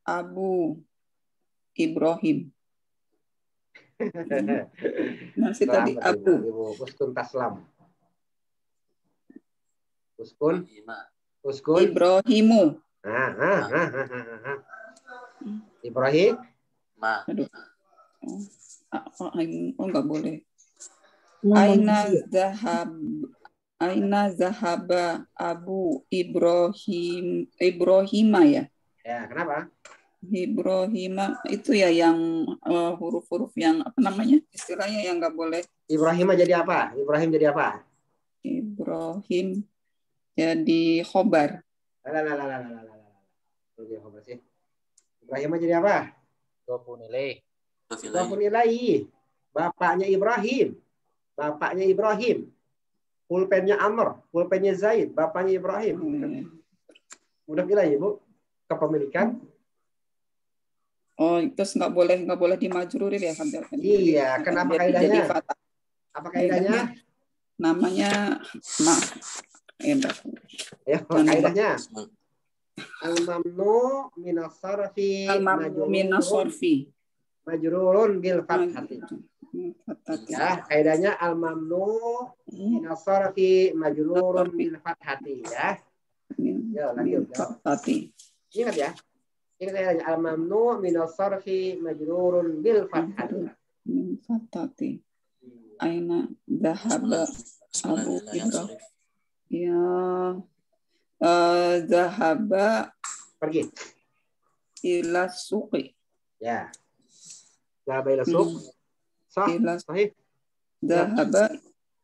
Abu Ibrahim. Masih tadi Abu. Ibu Uskun Taslam. Uskun Ibrahimu. Ibrahim. Aduh. Enggak boleh. Aina zahaba Abu Ibrahima ya. Ya, kenapa? Ibrahima itu ya yang huruf-huruf yang apa namanya? Istilahnya yang enggak boleh. Ibrahima jadi apa? Ibrahim jadi apa? Ibrahim jadi khobar. Ibrahim jadi apa? Dopunilai. Bapaknya Ibrahim. Pulpennya Amr, pulpennya Zaid, bapaknya Ibrahim. Udah bilang Ibu, kepemilikan. Oh, itu nggak boleh dimajrurin ya, Iya, kenapa kaidahnya? Apa kaidahnya? Namanya ya, kaidahnya. Al-mamnu minasarfi majrurun bil fathati. Ya, kaidahnya al-mamnu minasarfi majrurun bil fathati ya. Ya, lanjut. Ingat ya. Ini kaidahnya al-mamnu minasarfi majrurun bil fathati. Fathati. Aina dhahaba Abu Ibrahim. Ya. Dhahaba pergi ila suqi. Ya. Dhahaba ila suq. Sahih. Dhahaba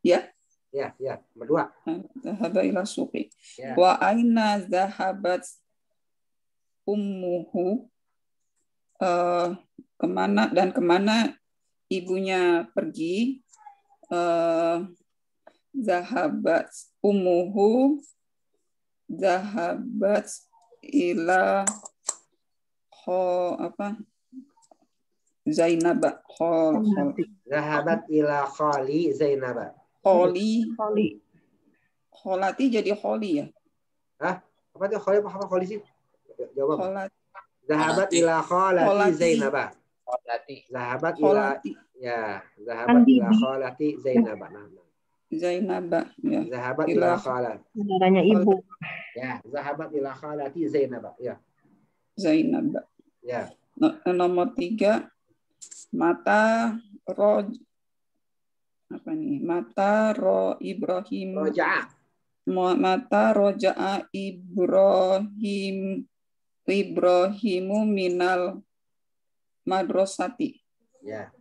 ya. Ya, berdua. Dhahaba ila suqi. Ya. Wa aina dhahabat ummuhu. Kemana ibunya pergi? Zahabat ummuhu zahabat ila Zainab. Zahabat ila khali Zainab. Kholi. Koli. Kholati jadi kholi ya? Hah? Apa itu khali? Apa khali sih? Jawab. Kholat. Zahabat Kholati. ila khalati Kholati. Zainab. Kholati. Zahabat ila Kholati. ya, zahabat ila khalati Zainab. Nah. Zainab. Ya. Zahabat Ila ila khalat. Saudaranya ibu. Ya, zahabat ila khalati Zainab. Ya. Zainab. Ya. Nomor 3, mata ro apa nih? Mata ro Ibrahim. Roja'a. Mata roja'a Ibrahimu minal madrasati. Ya.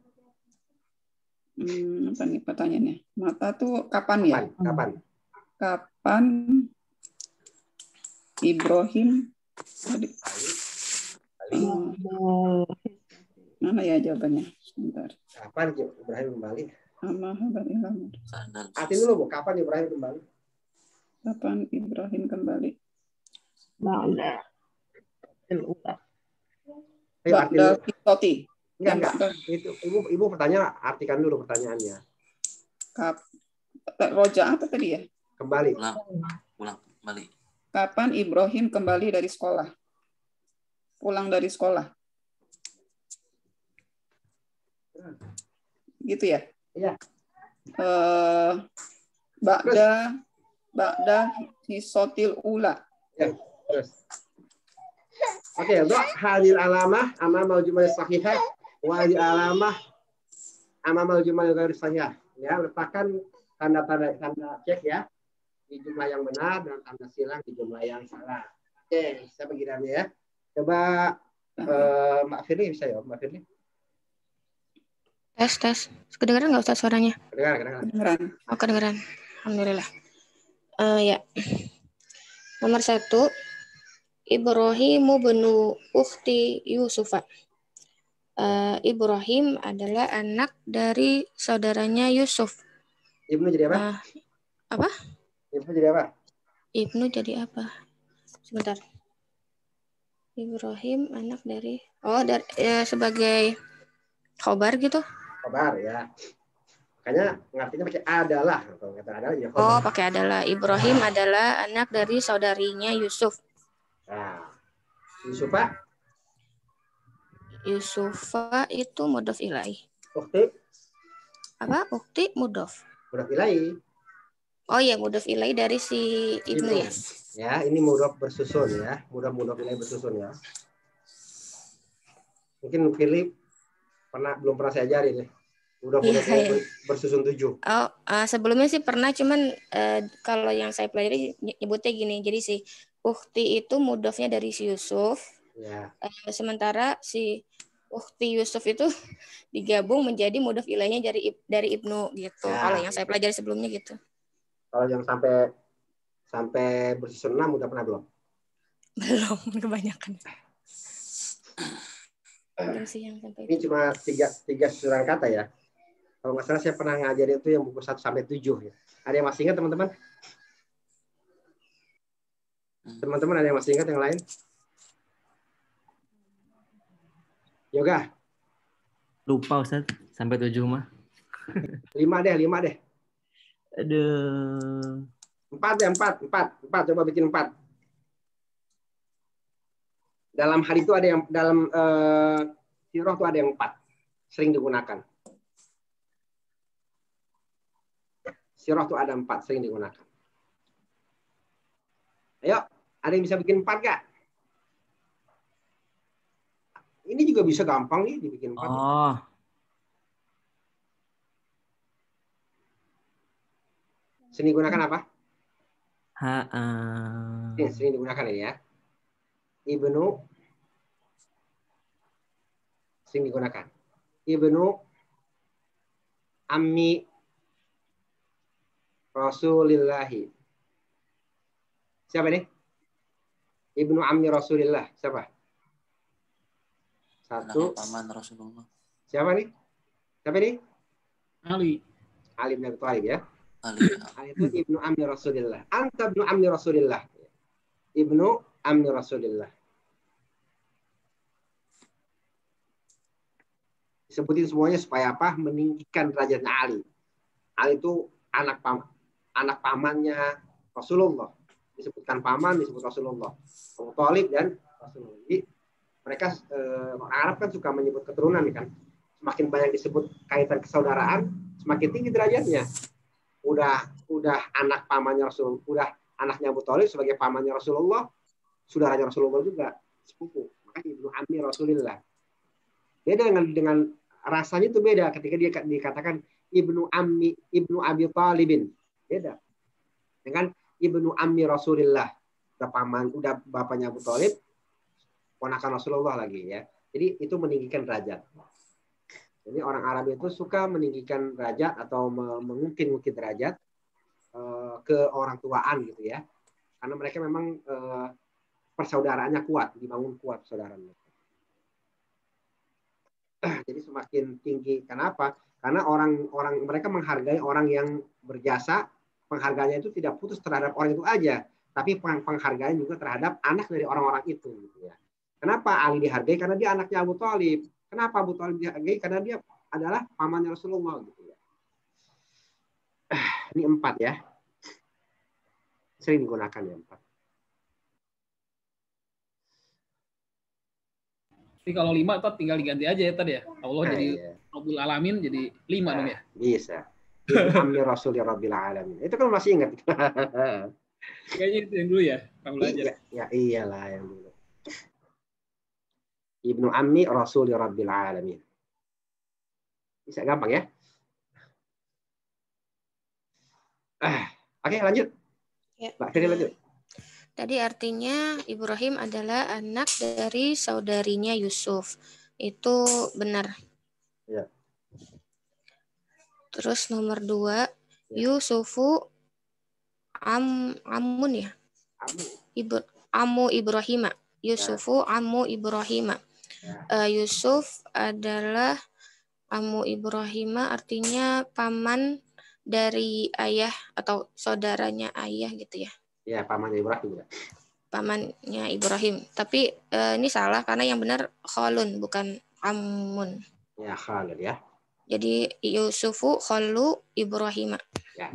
Apa nih pertanyaannya? Mata tuh kapan ya? Kapan? Kapan Ibrahim tadi? Mana ya jawabannya? Sebentar. Kapan Ibrahim kembali? Arti dulu, Bu. Kapan Ibrahim kembali? Kapan Ibrahim kembali? Ba'da. Ayo, arti Ba'da dulu. Fitoti. Enggak. Itu ibu pertanyaan, artikan dulu pertanyaannya. Roja apa tadi ya? Kembali. Pulang kembali. Kapan Ibrahim kembali dari sekolah? Pulang dari sekolah. Gitu ya? Iya. Ba'da hisotil ula. Ya, terus. Oke, untuk hadil alamah amamal jumal sahihah wa hadil alamah amamal jumal ghair sahihah. Ya, letakkan tanda cek ya di jumlah yang benar dan tanda silang di jumlah yang salah. Oke, saya begini ya. Coba Mbak Firly bisa ya, Mbak Firly? Tes. Kedengeran nggak Ustaz suaranya? Kedengeran. Oh, kedengeran. Alhamdulillah. Ya. Nomor 1. Ibrahimu benu ukhti Yusufa. Ibrahim adalah anak dari saudaranya Yusuf. Ibnu jadi apa? Apa? Ibnu jadi apa? Ibnu jadi apa? Sebentar. Ibrahim anak dari sebagai khobar gitu. Khobar ya. Makanya ngartinya pakai adalah atau kata adalah ya khobar. Oh, pakai adalah. Ibrahim adalah anak dari saudarinya Yusuf. Nah, Yusufa? Yusufa itu mudhof ilaih. Ukti? Apa? Ukti mudhof. Mudhof ilaih. Oh iya, mudhof ilaih dari si Ibnu ya. Ya, ini mudhof bersusun ya. Mudhof ilaih bersusun ya. Mungkin Philip belum pernah saya ajarin ya. Mudhof ilaih bersusun 7. Oh, sebelumnya sih pernah, cuman kalau yang saya pelajari nyebutnya gini. Jadi si Ukhti itu mudhofnya dari si Yusuf. Ya. Sementara si Ukhti Yusuf itu digabung menjadi mudhof ilaihnya dari Ibnu gitu. Ya. Kalau yang saya pelajari sebelumnya gitu. Kalau yang sampai bersusun 6 udah pernah belum? Belum, kebanyakan. Belum sih yang sampai. Ini cuma tiga susunan kata ya. Kalau nggak salah saya pernah ngajarin itu yang buku 1 sampai 7 ya. Ada yang masih ingat teman-teman? Teman-teman ada yang masih ingat yang lain? Yoga? Lupa Ustaz, sampai 7 mah. 5 deh. Aduh. 4 deh, 4. Coba bikin 4. Dalam hal itu ada yang, dalam sirah itu ada yang 4. Sering digunakan. Sirah itu ada 4, sering digunakan. Ayo, ada yang bisa bikin 4 gak? Ini juga bisa gampang nih dibikin 4. Oh. Sering digunakan apa? Sering digunakan ini ya. Ibnu sering digunakan. Ibnu ammi Rasulillahi. Siapa nih? Ibnu ammi Rasulillah. Siapa? 1. Paman Rasulullah. Siapa nih? Ali bin Abi Thalib ya. Ali itu Ibnu ammi Rasulillah. Anta ibnu ammi Rasulillah. Ibnu ammi Rasulillah. Disebutin semuanya supaya apa? Meninggikan derajatnya Ali. Ali itu anak pamannya Rasulullah. Disebutkan paman, disebut Rasulullah. Abu Thalib dan Rasulullah. Jadi mereka orang Arab kan suka menyebut keturunan kan. Semakin banyak disebut kaitan kesaudaraan, semakin tinggi derajatnya. Udah anak pamannya Rasul, udah anaknya Abu Thalib sebagai pamannya Rasulullah, saudaranya Rasulullah juga sepupu. Makanya ibnu ammi Rasulillah. Beda dengan rasanya itu beda ketika dia dikatakan ibnu ammi ibnu Abi Thalibin. Beda dengan ibnu ammi Rasulillah. Udah paman, udah bapaknya Abu Thalib, ponakan Rasulullah lagi ya. Jadi itu meninggikan derajat. Jadi orang Arab itu suka meninggikan derajat atau mengungkit derajat ke orang tuaan gitu ya. Karena mereka memang persaudaraannya kuat, dibangun kuat persaudaraannya. Jadi semakin tinggi. Kenapa? Karena orang mereka menghargai orang yang berjasa. Penghargaannya itu tidak putus terhadap orang itu aja, tapi penghargaan juga terhadap anak dari orang-orang itu gitu ya. Kenapa Ali dihargai? Karena dia anaknya Abu Thalib. Kenapa Abu Thalib dihargai? Karena dia adalah pamannya Rasulullah gitu ya. Ini 4 ya. Sering digunakan ya 4. Jadi kalau 5 tuh tinggal diganti aja ya tadi ya. Allah jadi iya. Rabbul Alamin jadi 5 dong ya. Bisa. Ammi Rasul Rabbil Alamin. Itu kan masih ingat. Kayaknya itu yang dulu ya, Kang belajar. Ya iyalah yang dulu. Ibnu Ammi Rasul Rabbil Alamin. Bisa gampang ya. Oke, lanjut. Ya. Mbak Ferry lanjut. Tadi artinya Ibrahim adalah anak dari saudarinya Yusuf. Itu benar. Ya. Terus nomor 2, Yusufu amun ya. Amu Ibrahim. Yusufu amu Ibrahim. Yusuf adalah amu Ibrahim, artinya paman dari ayah atau saudaranya ayah gitu ya. Ya, pamannya Ibrahim. Pamannya Ibrahim. Tapi ini salah karena yang benar khalun bukan amun. Ya, khalun ya. Jadi Yusufu khalu Ibrahim. Ya.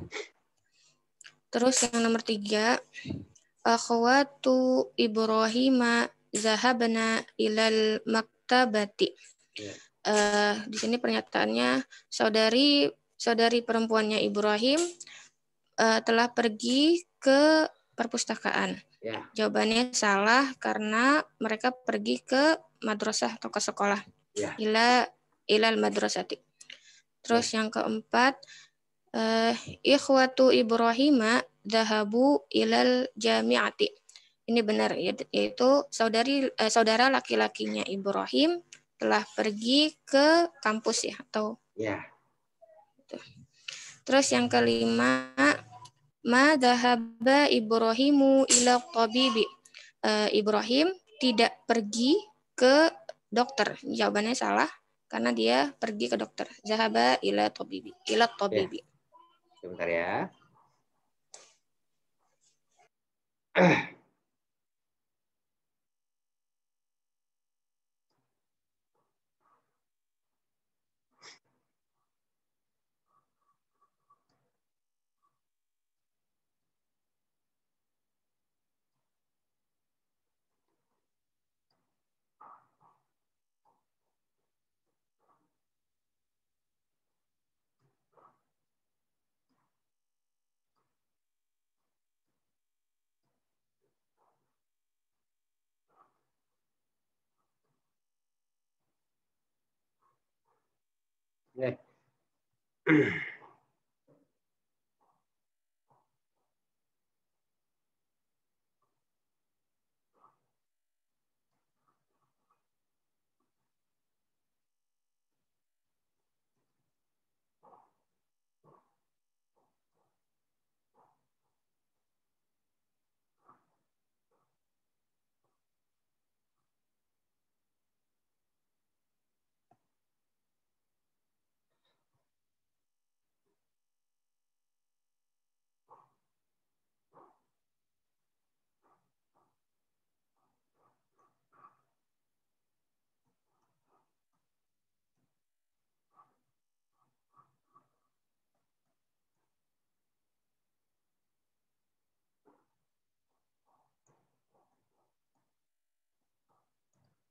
Terus yang nomor 3, akhwatu Ibrahim zahabna ilal maktabati. Ya. Di sini pernyataannya saudari perempuannya Ibrahim telah pergi ke perpustakaan. Ya. Jawabannya salah karena mereka pergi ke madrasah atau ke sekolah. Ya. Ilal madrasati. Terus yang keempat, ikhwatu Ibrahim dhahabu ilal jami'ati. Ini benar, yaitu saudara laki-lakinya Ibrahim telah pergi ke kampus ya atau ya. Terus yang kelima, ma dhahaba Ibrahimu ila tabibi. Ibrahim tidak pergi ke dokter. Jawabannya salah karena dia pergi ke dokter. Zahaba ila tabibi. Ila tabibi. Ya. Sebentar ya. Nih.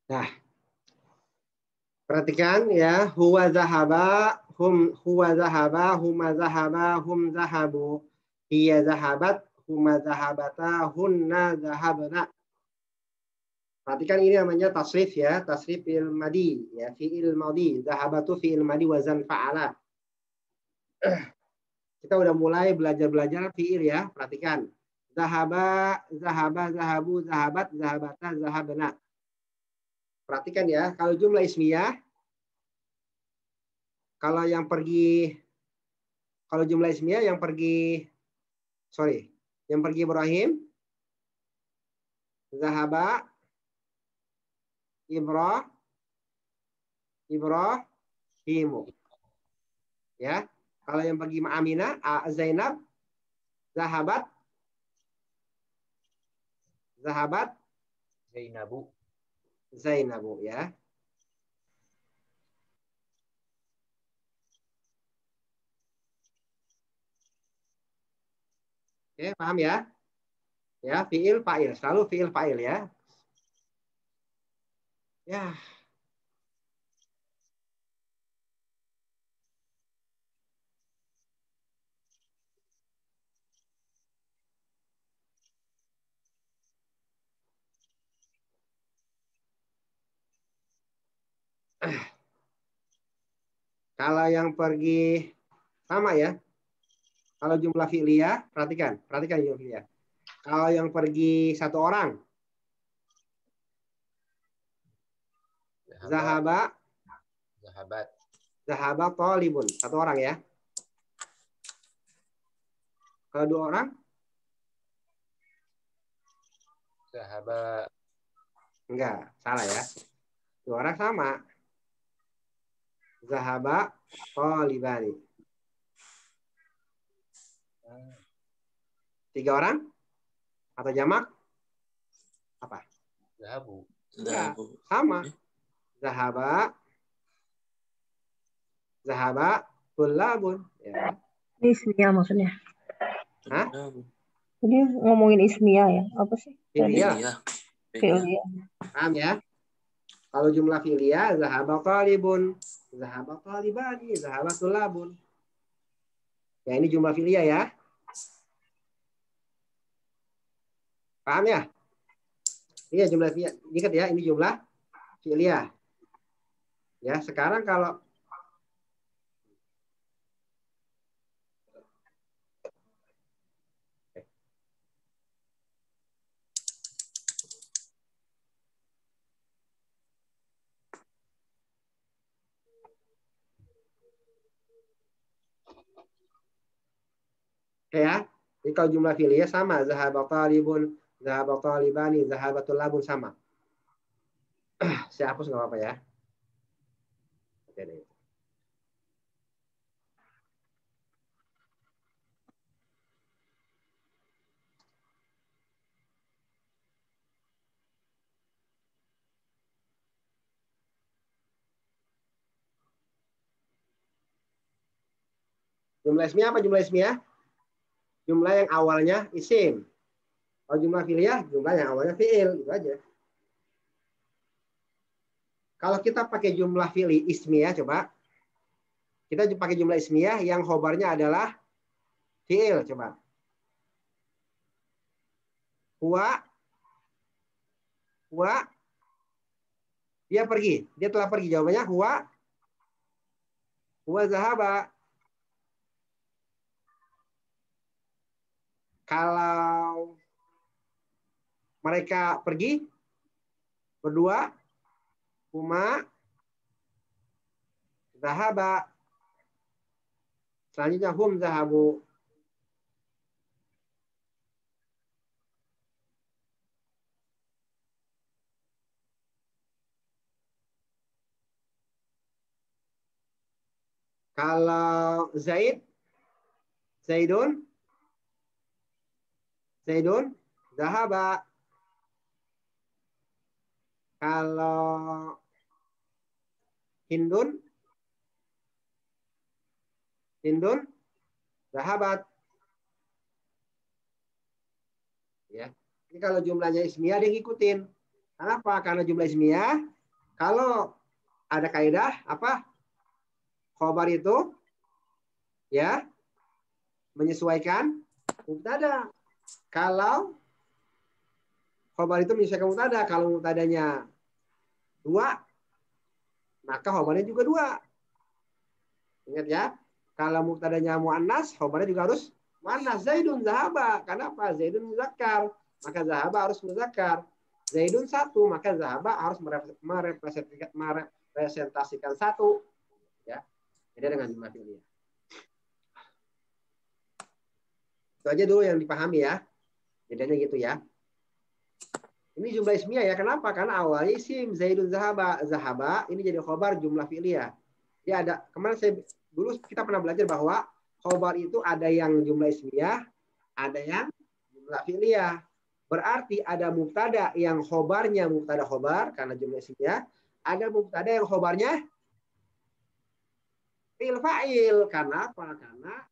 Nah, perhatikan ya, huwa zahaba, huwa zahaba, huma zahaba, hum zahabu, hiya zahabat, huma zahabata, hunna zahabna. Perhatikan ini namanya tasrif ya, tasrif fi'il madi ya, fi'il madi, zahabatu fi'il madi wazan fa'ala. Kita udah mulai belajar fi'il ya, perhatikan. Zahaba, zahaba, zahabu, zahabat, zahabata, zahabna. Perhatikan ya, kalau jumlah ismiyah, kalau jumlah ismiyah yang pergi Ibrahim, zahaba, Ibrahimu. Ya, kalau yang pergi Aminah, Zainab, zahabat, Zainabu ya. Oke, paham ya? Ya, fi'il fa'il, selalu fi'il fa'il ya. Ya. Kalau yang pergi sama ya. Kalau jumlah fi'liyah, perhatikan jumlah fi'liyah. Kalau yang pergi satu orang, zahabat, talibun, satu orang ya. Kalau dua orang, zahabat. Enggak, salah ya. Dua orang sama. Zahaba talibani. Tiga orang? Atau jamak? Apa? Zahabu. Enggak, sama. Zahaba tulabun. Ya. Ini ismiyah maksudnya. Hah? Ini ngomongin ismiyah ya? Apa sih? Fi'liyah. Fi'liyah. Paham ya? Kalau jumlah fi'liyah, zahaba talibun, zahaba talibani, zahaba tulabun. Ya, ini jumlah fi'liyah ya. Paham ya? Ini jumlah fi'liyah. Ingat ya, ini jumlah fi'liyah. Ya, sekarang kalau ya, jadi kalau jumlah fi'liyah sama, zahaba talibun, zahaba talibani, zahabatul labun sama. Saya hapus nggak apa-apa ya. Oke deh. Jumlah ismiyah apa jumlah ismiyah? Jumlah yang awalnya isim. Kalau jumlah fi'liyah, jumlah yang awalnya fi'il. Gitu aja. Kalau kita pakai jumlah fi'li ismiyah, coba. Kita pakai jumlah ismiyah yang khobarnya adalah fi'il. Coba. Huwa. Dia pergi. Dia telah pergi. Jawabannya huwa. Huwa zahaba. Kalau mereka pergi berdua, huma zahaba. Selanjutnya hum zahabu. Kalau Zaidun, zahaba. Kalau Hindun, zahabat. Ya. Ini kalau jumlahnya ismiyah dia ngikutin. Kenapa? Karena jumlah ismiyah Kalau ada kaidah apa? Khobar itu ya menyesuaikan mubtada. Kalau khobar itu menyesuaikan mubtada, kalau mubtadanya 2, maka khobarnya juga 2. Ingat ya, kalau mubtadanya muannas, khobarnya juga harus muannas. Zaidun zahaba. Kenapa? Zaidun muzakkar, maka zahaba harus muzakkar. Zaidun 1, maka zahaba harus merepresentasikan 1. Ya, beda dengan jumlah fi'liyah. Itu aja dulu yang dipahami ya. Bedanya gitu ya. Ini jumlah ismiyah ya. Kenapa? Karena awalnya isim Zaidun zahaba. Zahaba ini jadi khobar jumlah fi'liyah. Ya ada, kemarin dulu kita pernah belajar bahwa khobar itu ada yang jumlah ismiyah, ada yang jumlah fi'liyah. Berarti ada mubtada yang khobarnya mubtada khobar karena jumlah ismiyah, ada mubtada yang khobarnya fi'il fa'il. Karena apa? Karena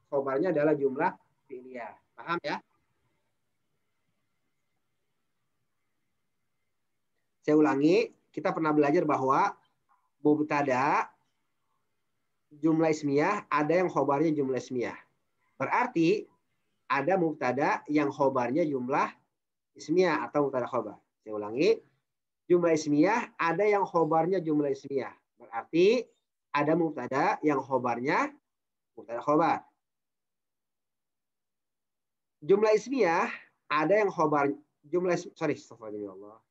khobarnya adalah jumlah fi'liyah. Paham ya? Saya ulangi, kita pernah belajar bahwa mubtada jumlah ismiyah ada yang khobarnya jumlah ismiyah. Berarti ada mubtada yang khobarnya jumlah ismiyah atau mubtada khobar. Saya ulangi, jumlah ismiyah ada yang khobarnya jumlah ismiyah. Berarti ada mubtada yang khobarnya mubtada khobar. Jumlah ismiyah ada yang khobar astagfirullah.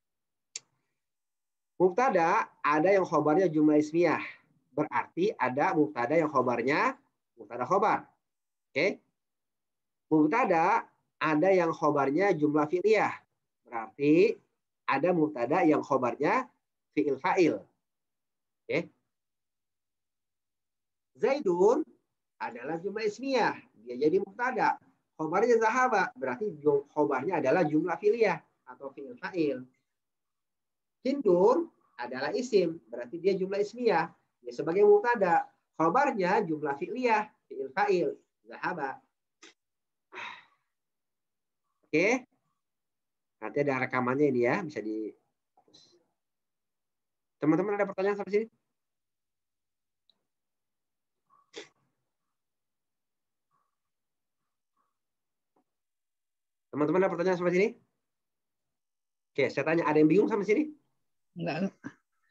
Mubtada ada yang khobarnya jumlah ismiyah. Berarti ada mubtada yang khobarnya mubtada khobar. Oke? Mubtada ada yang khobarnya jumlah fi'liyah. Berarti ada mubtada yang khobarnya fi'il fa'il. Oke? Zaidun adalah jumlah ismiyah. Dia jadi mubtada. Khobarnya zahaba. Berarti khobarnya adalah jumlah fi'liyah atau fi'il fa'il. Hindun adalah isim. Berarti dia jumlah ismiyah. Dia sebagai mubtada. Khobarnya jumlah fi'liyah. Fi'il fa'il. Zahaba. Oke. Nanti ada rekamannya ini ya. Bisa di... Teman-teman ada pertanyaan sampai sini? Teman-teman ada pertanyaan sampai sini? Oke, saya tanya, ada yang bingung sampai sini? Enggak.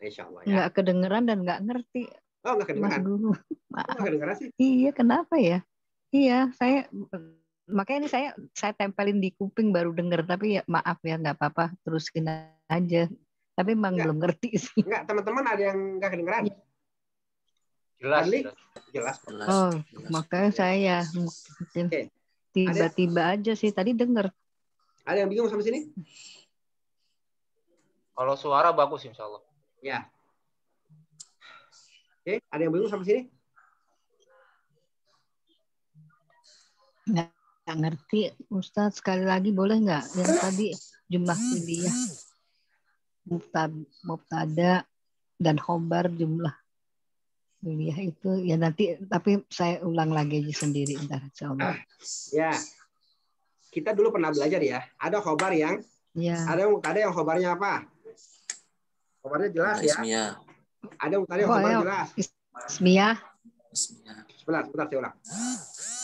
Insya Allah ya. Enggak kedengeran dan enggak ngerti. Oh, enggak kedengeran. Mas Guru. Maaf. Enggak kedengeran sih? Iya, kenapa ya? Iya, makanya ini saya tempelin di kuping baru denger, tapi ya maaf ya, nggak apa-apa, terusin aja. Tapi emang belum ngerti sih. Enggak, teman-teman ada yang enggak kedengeran? Jelas. Jelas. Oh, makanya saya mungkin tiba-tiba aja sih tadi denger. Ada yang bingung sampai sini? Kalau suara bagus insya Allah. Ya. Oke, ada yang bingung sampai sini? Nggak ngerti, Ustadz, sekali lagi boleh nggak yang tadi jumlah fi'liyah mubtada dan khobar jumlah fi'liyah itu ya nanti, tapi saya ulang lagi aja sendiri ntar insyaallah. Ya, kita dulu pernah belajar ya, ada khobar yang ada mubtada yang khobarnya apa? Khobarnya jelas ya. Ada mubtada yang khobarnya jelas. Ismiyah. Sebentar saya ulang.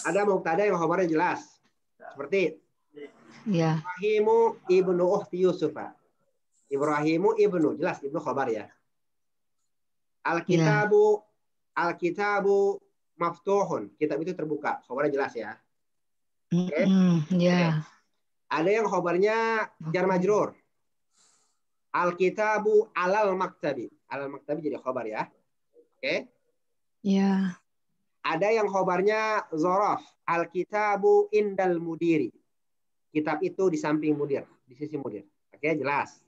Ada mubtada yang khobarnya jelas. Seperti Ibrahimu ibnu ukhti Yusuf. Ibrahimu ibnu, jelas ibnu khobar ya. Alkitabu maftuhun. Kitab itu terbuka. Khobarnya jelas ya. Oke. Ada yang khobarnya jar majrur. Alkitabu alal maktabi. Alal maktabi jadi khobar ya. Oke. Ya. Ada yang khobarnya zorof. Alkitabu indal mudiri. Kitab itu di samping mudir, di sisi mudir. Oke, jelas.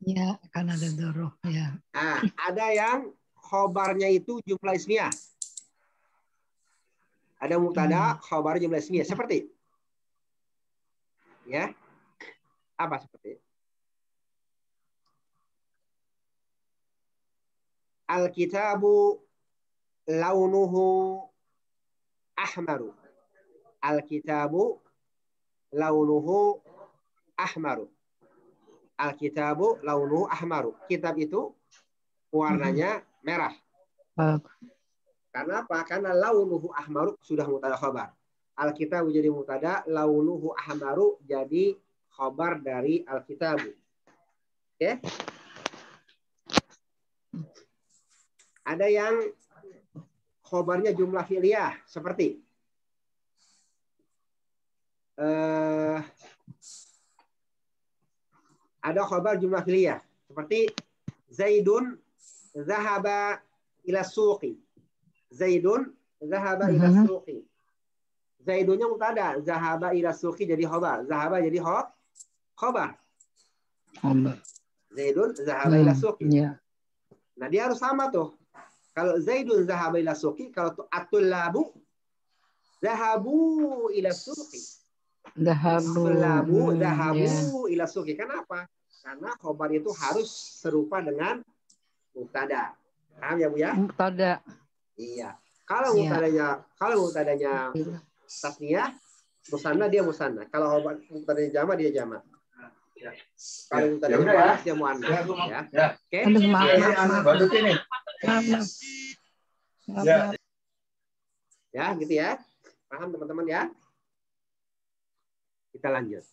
Ya, kan ada zorof ya. Nah, ada yang khobarnya itu jumlah ismiyah. Ada mubtada, khobar jumlah ismiyah. Seperti ya. Apa seperti? Alkitabu launuhu ahmaru. Alkitabu launuhu ahmaru. Alkitabu launuhu ahmaru. Kitab itu warnanya merah. Karena apa? Karena launuhu ahmaru sudah mutada khabar. Alkitabu jadi mutada, launuhu ahmaru jadi khabar dari alkitabu. Oke? Ada yang khabarnya jumlah fi'liyah seperti ada khabar jumlah fi'liyah seperti Zaidun zahaba ila suqi. Zaidun zahaba ila suqi. Zaidunnya mutada, zahaba ila suqi jadi khabar. Zahaba jadi khabar. Zaidun zahaba ila suqi. Nah, dia harus sama tuh. Kalau Zaidun zahaba ila suqi, kalau at-tullabu zahabu ila suqi. Zahabu ila suqi. Kenapa? Karena khabar itu harus serupa dengan mubtada. Paham ya, Bu ya? Mubtada. Iya. Kalau mubtadanya tasniyah, musanna dia musanna. Kalau mubtadanya jama dia jama. Kalau mubtadanya muannas dia muannas, ya. Oke. Maaf. Ya, gitu ya. Paham teman-teman ya? Kita lanjut.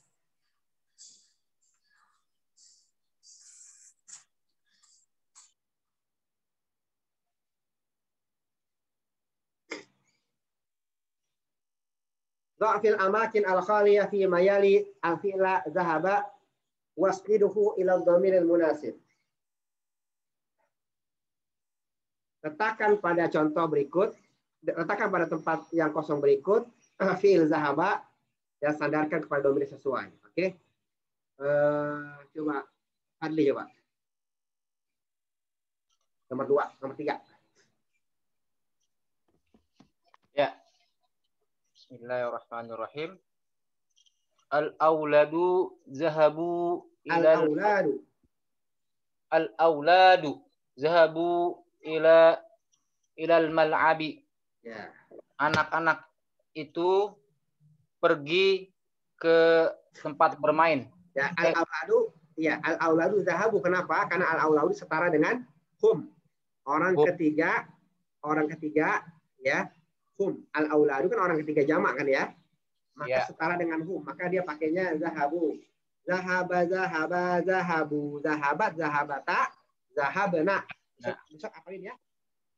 Dha'fil amakin al-khaliyah fi mayali al-fi'la dhahaba wasqiduhu ila dhamiril munasib. Letakkan pada contoh berikut, letakkan pada tempat yang kosong berikut fi'il dhahaba dan sandarkan kepada dhamir sesuai. Oke. Coba Adli coba. Nomor 2, nomor 3. Ya. Bismillahirrahmanirrahim. Al-auladu zahabu zahabu ilal mal'abi. Ya. Anak-anak itu pergi ke tempat bermain. Ya, al-auladu zahabu. Kenapa? Karena al-auladu setara dengan hum. Orang ketiga ya. Hum. Al-auladu kan orang ketiga jamak kan ya. Maka setara dengan hum. Maka dia pakainya zahabu. Zahaba, zahaba, zahabu. Zahabat, zahabata, zahabna. Bisa apa ini ya?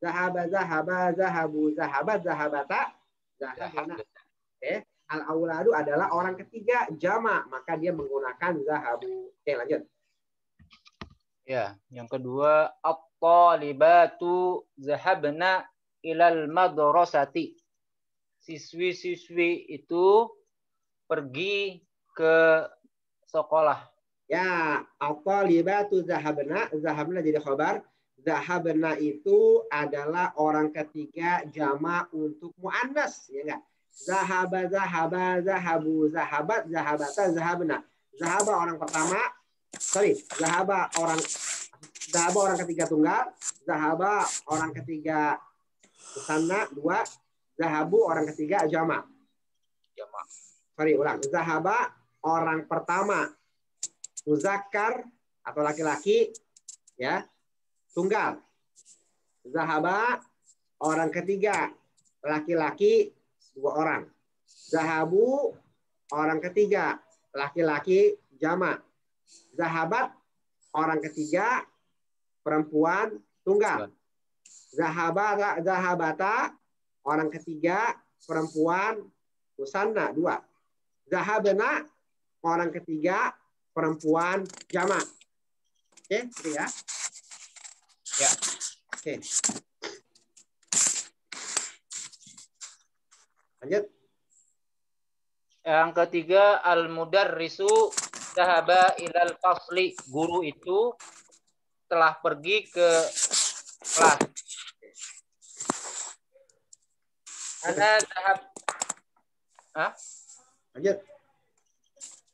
Zahaba, zahaba, zahabu. Zahabat, zahabata, zahabna. Oke. Al-auladu adalah orang ketiga jamak. Maka dia menggunakan zahabu. Oke, lanjut. Ya, yang kedua at-talibatu zahabna ilal madrasati. Siswi-siswi itu pergi ke sekolah. Ya, at-talibatu zahabna, zahabna jadi khabar. Zahabna itu adalah orang ketiga jamak untuk muannas, ya enggak? Zahaba, zahaba, zahabu, zahabat, zahabata, zahabna. Zahaba orang pertama, zahaba orang ketiga tunggal, zahaba orang ketiga musanna 2, zahabu orang ketiga jamak. Ulang. Zahaba orang pertama muzakkar atau laki-laki ya, tunggal. Zahaba orang ketiga laki-laki 2 orang. Zahabu orang ketiga laki-laki jamak. Zahabat orang ketiga perempuan tunggal. Zahabata orang ketiga perempuan musanna 2. Zahabna orang ketiga perempuan jamak. Oke, gitu ya. Ya. Oke. Lanjut. Yang ketiga al-mudarrisu zahaba ilal fasli. Guru itu telah pergi ke kelas.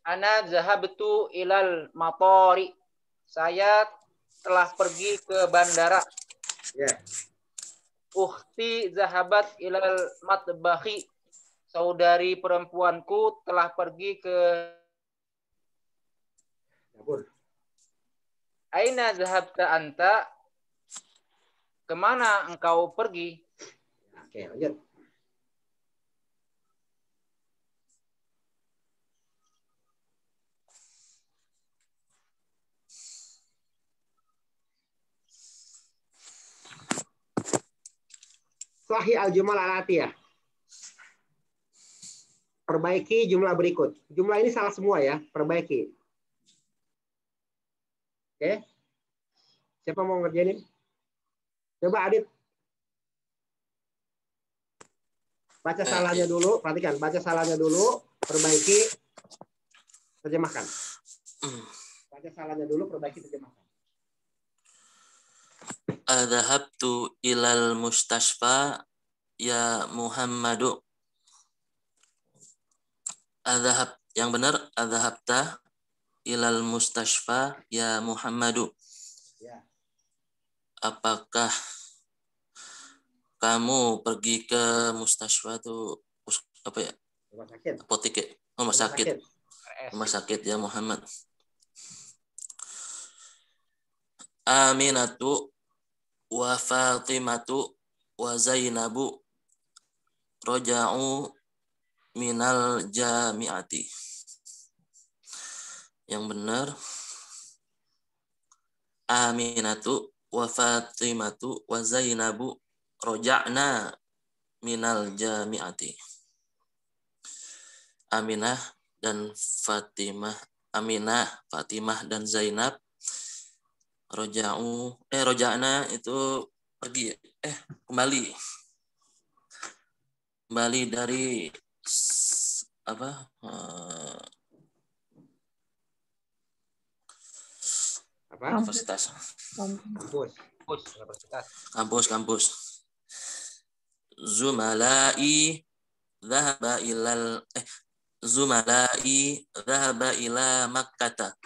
Ana zahabtu ilal matori. Saya telah pergi ke bandara. Ya. Ukhti zahabat ilal matbahi. Saudari perempuanku telah pergi ke dapur. Aina zahabta anta? kemana engkau pergi? Oke, lanjut. Sahih al-jumal al-atiyah. Perbaiki jumlah berikut. Jumlah ini salah semua ya, perbaiki. Oke. Siapa mau ngerjain ini? Coba Adit. Baca salahnya dulu, perhatikan. Baca salahnya dulu, perbaiki, terjemahkan. Baca salahnya dulu, perbaiki, terjemahkan. Adhabtu ilal mustashfa ya Muhammadu. Adhab, yang benar adhabta ilal mustashfa ya Muhammadu. Ya. Apakah kamu pergi ke mustashfa itu apa ya? Rumah sakit. Apotek ya? Rumah sakit. Rumah sakit ya Muhammad. Aminatu wa Fatimatu wa Zainabu roja'u minal jami'ati. Yang benar Aminatu wa Fatimatu wa Zainabu roja'na minal jami'ati. Aminah dan Fatimah, Aminah, Fatimah dan Zainab roja'na itu pergi kembali dari apa? Universitas. Kampus. Zumalai dhahaba ila Makkah.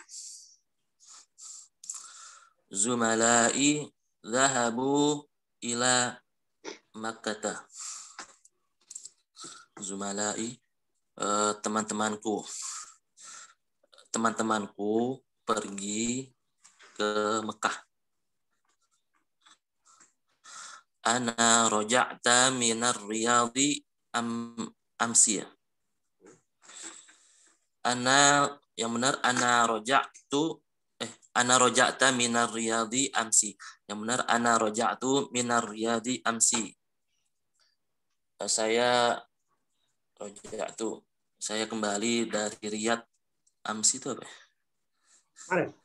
Zumalai dhahabu ila Makkah. Zumalai teman-temanku pergi ke Mekah. Ana roja'ta minar riyadi amsiyah. Ana, yang benar ana roja'ta minar riyadi amsi. Yang benar ana roja'tu minar riyadi amsi. Saya kembali dari Riyadh. Amsi itu apa? Kemarin.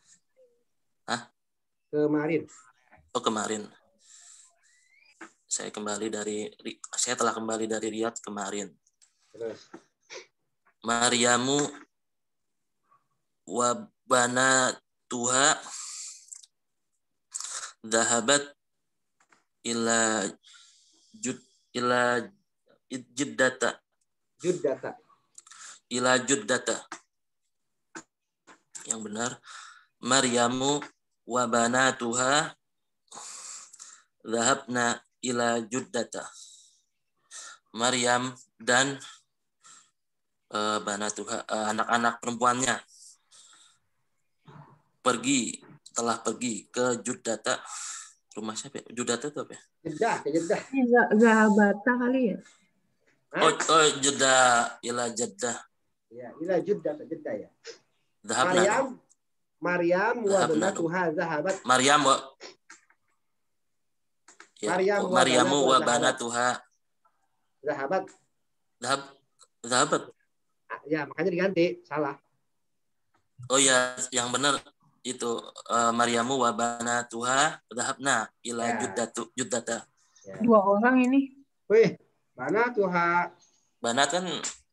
Hah? Kemarin. Oh, kemarin. Saya telah kembali dari Riyadh kemarin. Terus. Maryamu wa banatuha dhahabat ila Juddata. Yang benar Maryamu wa banatuha dhahabna ila Juddata. Maryam dan banatuha, anak-anak perempuannya telah pergi ke Juddata. Rumah siapa? Juddata itu apa? Jeddah. Zahabata kali ya? Oh, Jeddah, ila Jeddah. Ya, ila Jeddah ya. Dhahabna. Maryam wa banatuha zahabat. Maryamu wa banatuha zahabat. Ya, makanya diganti, salah. Oh ya, yang benar itu Maryamu wa banatuha dhahabna ila Juddata. Ya. 2 orang ini. Wih, banatuha. Banat kan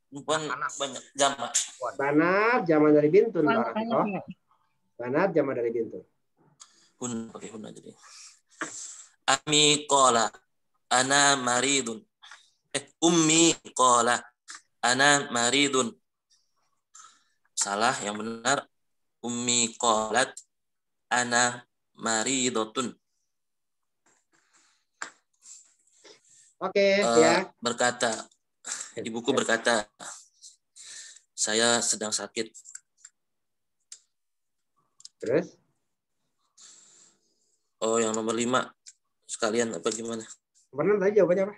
bukan banyak jamak. Banat jamak dari bintun, Banat jamak dari bintun. Pakai hun aja deh. Ami qala ana maridun. Ummi qala ana maridun. Salah, yang benar ummi qalat ana maridotun. Oke, ya. Berkata, ibuku berkata, saya sedang sakit. Terus? Oh, yang nomor 5. sekalian apa gimana? Benar tadi jawabannya apa?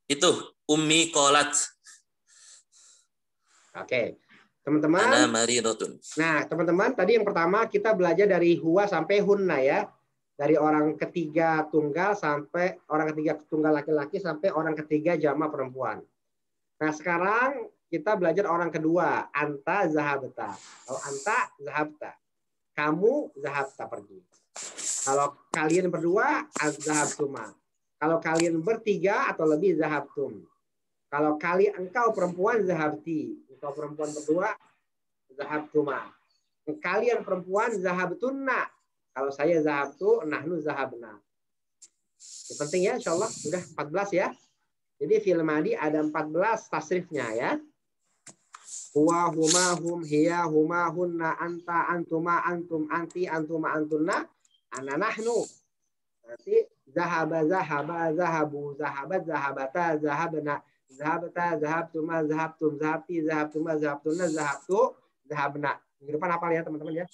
Itu ummi qalat. Oke. Teman-teman. Ana maridatun. Nah, teman-teman, tadi yang pertama kita belajar dari huwa sampai hunna ya. Dari orang ketiga tunggal sampai orang ketiga tunggal laki-laki sampai orang ketiga jama perempuan. Nah, sekarang kita belajar orang kedua, anta zahabta. Kalau anta zahabta, kamu zahabta pergi. Kalau kalian berdua, zahabtuma. Kalau kalian bertiga atau lebih, zahabtum. Kalau engkau perempuan, zahabti. Engkau perempuan berdua, zahabtuma. Kalian perempuan, zahabtunna. Kalau saya zahabtu, nahnu zahabna. Yang penting ya, insya Allah. Sudah 14 ya. Jadi fi'il madi ada 14 tasrifnya ya. Huwa, huma, hum, hiya, huma, hunna, anta, antuma, antum, anti, antuma, antunna, ana, nahnu. Nanti zahaba, zahaba, zahabu, zahabat, zahabata, zahabna, zahabata, zahabtuma, zahabtum, zahabti, zahabtuma, zahabtunna, zahabtu, zahabna. Minggu depan hafal ya teman-teman ya.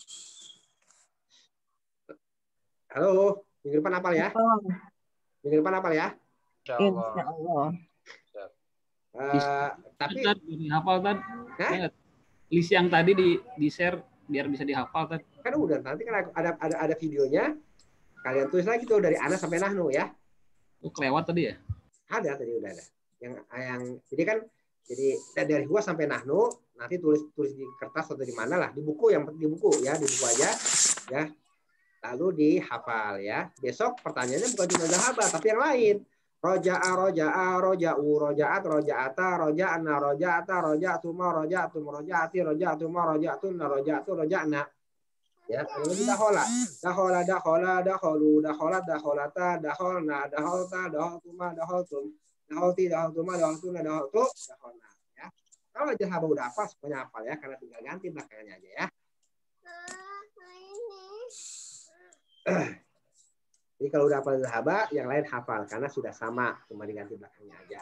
Halo, minggu depan hafal ya. Minggu depan hafal ya. Insyaallah. Tapi dihafal kan? List yang tadi di share biar bisa dihafal kan? Kan udah, nanti kan ada videonya. Kalian tulis lagi tuh dari ana sampai nahnu ya. Oh, kelewat tadi ya? Ada tadi udah ada. Yang jadi kan dari huwa sampai nahnu nanti tulis di kertas atau di mana lah, di buku ya, di buku aja ya. Lalu dihafal ya. Besok pertanyaannya bukan cuma zahabah tapi yang lain. Roja'a, roja'u, roja'at, roja'ata, roja'na, roja'ata, roja'tuma, roja'tum, roja'ati, roja'tuma, roja'tunna, roja'tu, roja'na. Ya, lalu dahola. Dahola, dahola, daholu, daholat, daholata, daholna, daholta, daholtuma, daholtum, daholti, daholtuma, daholtuna, daholtu, daholna. Ya. Kalau zahabah udah hafal, semuanya hafal ya, karena tinggal ganti belakangnya aja ya. Jadi kalau udah hafal zahabah, yang lain hafal karena sudah sama, cuma diganti belakangnya aja.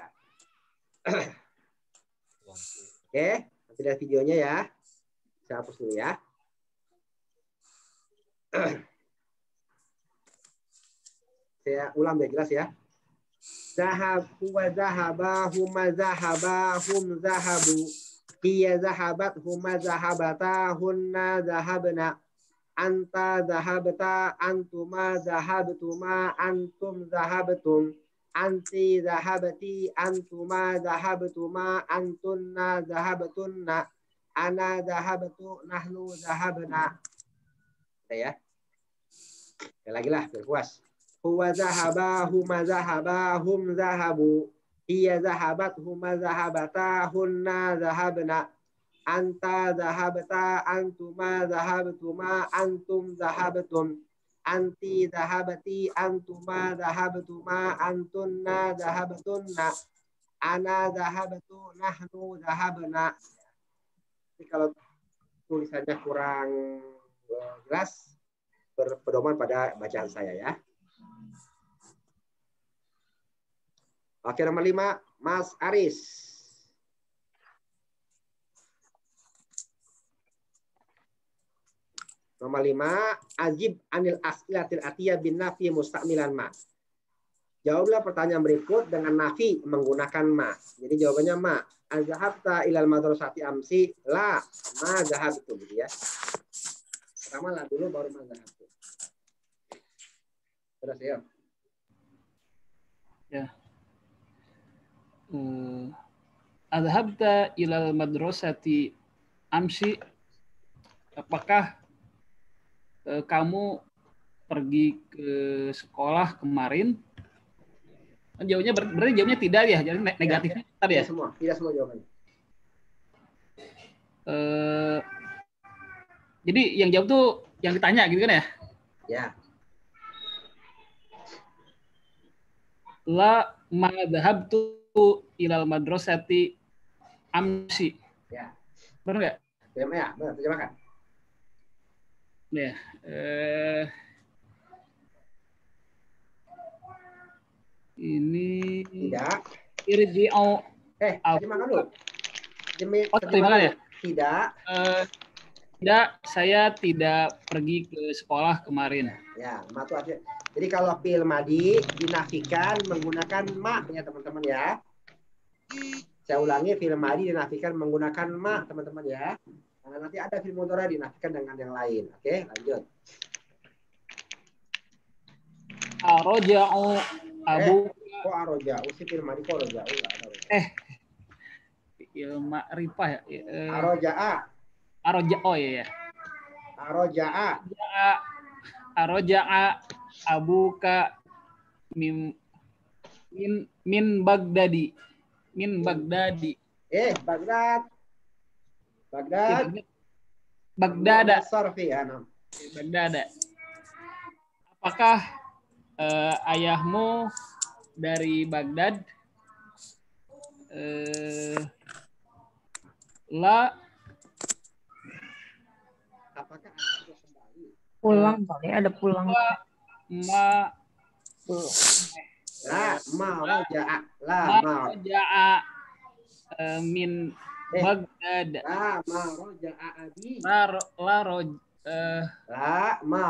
Oke, nanti lihat videonya ya. Saya hapus dulu ya. Saya ulang biar jelas ya. Zahab, huwa zahaba, huma zahaba, hum zahabu, hiya zahabat, huma zahabata, hunna zahabna. Anta zahabta, antuma zahabtuma, antum zahabtum, anti zahabti, antuma zahabtuma, antunna zahabtunna, ana zahabtu, nahnu zahabna. Ya. Lagi lah, biar puas. Huwa zahaba, huma zahaba, hum zahabu, hiya zahabat, huma zahabata, hunna zahabna. Anta zahabta, antuma zahabtuma, antum zahabtum, anti zahabati, antuma zahabtuma, antunna zahabtunna, ana zahabtu, nahnu zahabna. Jadi kalau tulisannya kurang jelas, berpedoman pada bacaan saya ya. Oke, nomor 5, Mas Aris. Nomor 5, ajib anil as'ilatil atiyah bin nafi musta'milan ma. Jawablah pertanyaan berikut dengan nafi menggunakan ma. Jadi jawabannya ma. Azhabta ilal madrasati amsi? La, ma zahabtu gitu ya. Pertama lah dulu baru ma zahabtu. Terus ya. Ya. Azhabta ilal madrasati amsi? Apakah kamu pergi ke sekolah kemarin? Jawabnya berarti jawabnya tidak ya, jadi negatifnya tadi ya. Tidak semua jawabannya. Jadi yang jawab tuh yang ditanya gitu kan ya? Ya. La ma dhahabtu ilal madrasati amsi. Ya. Benar nggak? Ya, benar. Terjemahkan. Ya. Ini tidak. Irji'u. Terjemahkan dulu. Terjemahkan ya? Tidak. Tidak, saya tidak pergi ke sekolah kemarin. Ya, ma itu artinya. Jadi kalau fi'il madi dinafikan menggunakan ma ya teman-teman ya. Saya ulangi, fi'il madi dinafikan menggunakan ma teman-teman ya. Karena nanti ada fi'il mudhari dinafikan dengan yang lain. Oke, lanjut. Aroja'u abu. Kok aroja'u sih fi'il madi kok aroja'u? Fi'il ma'rifah ya. Aroja'a. Oh iya ya. Aroja'a abuka min Baghdadi. Min Baghdadi. Baghdad. Baghdada. Sarfi ya, Baghdada. Apakah ayahmu dari Baghdad? La. Apakah pulang boleh ada pulang. Roja'a min Baghdad. Ma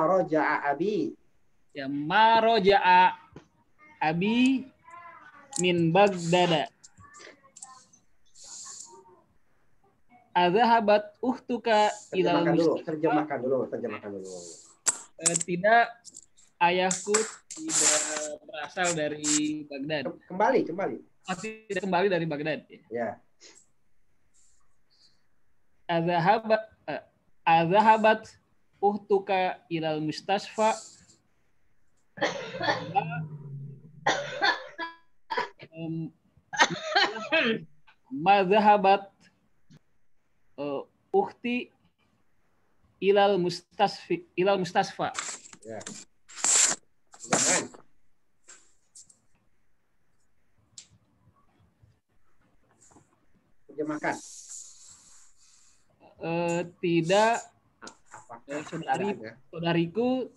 roja'a abi. Ya, ma roja'a abi min Baghdad. Adzahabat uhtuka ilal terjemahkan dulu. Tidak, ayahku tidak berasal dari Baghdad. Kembali. Tidak kembali dari Baghdad. Ya. Adzahabat uhtuka ilal mustasfa. Madzahabat ukhti ilal mustasfa. Ya. Jangan. Terjemahkan. Tidak. Saudariku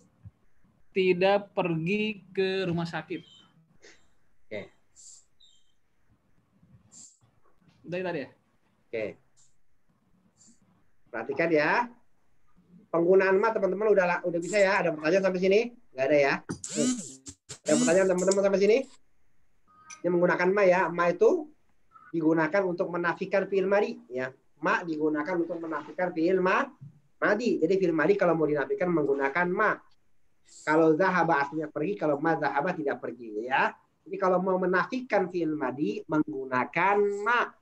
tidak pergi ke rumah sakit. Oke. Dari tadi ya? Oke. Perhatikan ya. Penggunaan ma teman-teman udah bisa ya. Ada pertanyaan sampai sini? Nggak ada ya? Ada pertanyaan teman-teman sampai sini? Ini menggunakan ma ya. Ma itu digunakan untuk menafikan fi'il madi ya. Ma digunakan untuk menafikan fi'il madi. Jadi fi'il madi kalau mau dinafikan menggunakan ma. Kalau zahaba aslinya pergi, kalau ma zahaba tidak pergi ya. Jadi kalau mau menafikan fi'il madi menggunakan ma.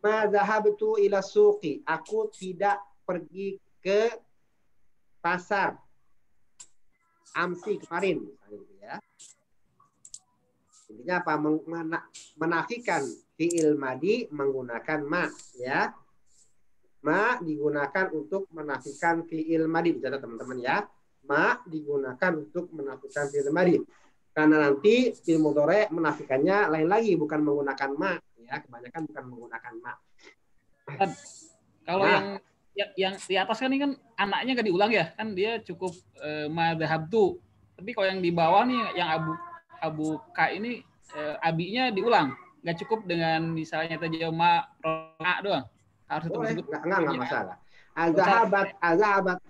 Ma zahabtu ila suqi. Aku tidak pergi ke pasar. Amsi kemarin. Ya. Intinya apa? Menafikan fi'il madi menggunakan ma. Ya. Ma digunakan untuk menafikan fi'il madi. Dicatat teman-teman ya. Ma digunakan untuk menafikan fi'il madi. Karena nanti fi'il mudhari menafikannya lain lagi. Bukan menggunakan ma. Ya, kebanyakan bukan menggunakan ma. Kalau yang di atas kan ini kan anaknya nggak diulang ya, kan dia cukup madhabtu. Tapi kalau yang di bawah nih yang abu ka ini abinya diulang, nggak cukup dengan misalnya tadi ma ro'a doang. Harus disebut. Nggak masalah. Azahabat.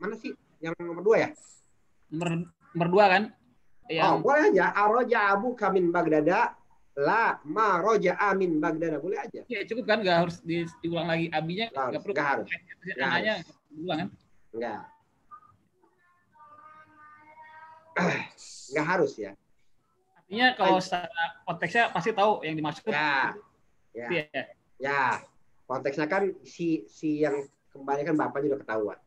Mana sih yang nomor 2 ya? Nomor 2 kan? Yang... boleh aja. Aroja abu kamin Baghdada. La ma roja'a min Baghdad, boleh aja. Ya cukup kan, nggak harus diulang lagi abinya, nggak perlu. Nggak harus. Anaknya diulang kan? Nggak harus ya. Artinya kalau secara konteksnya pasti tahu yang dimaksud. Ya. Konteksnya kan si yang kembali kan bapaknya udah ketahuan.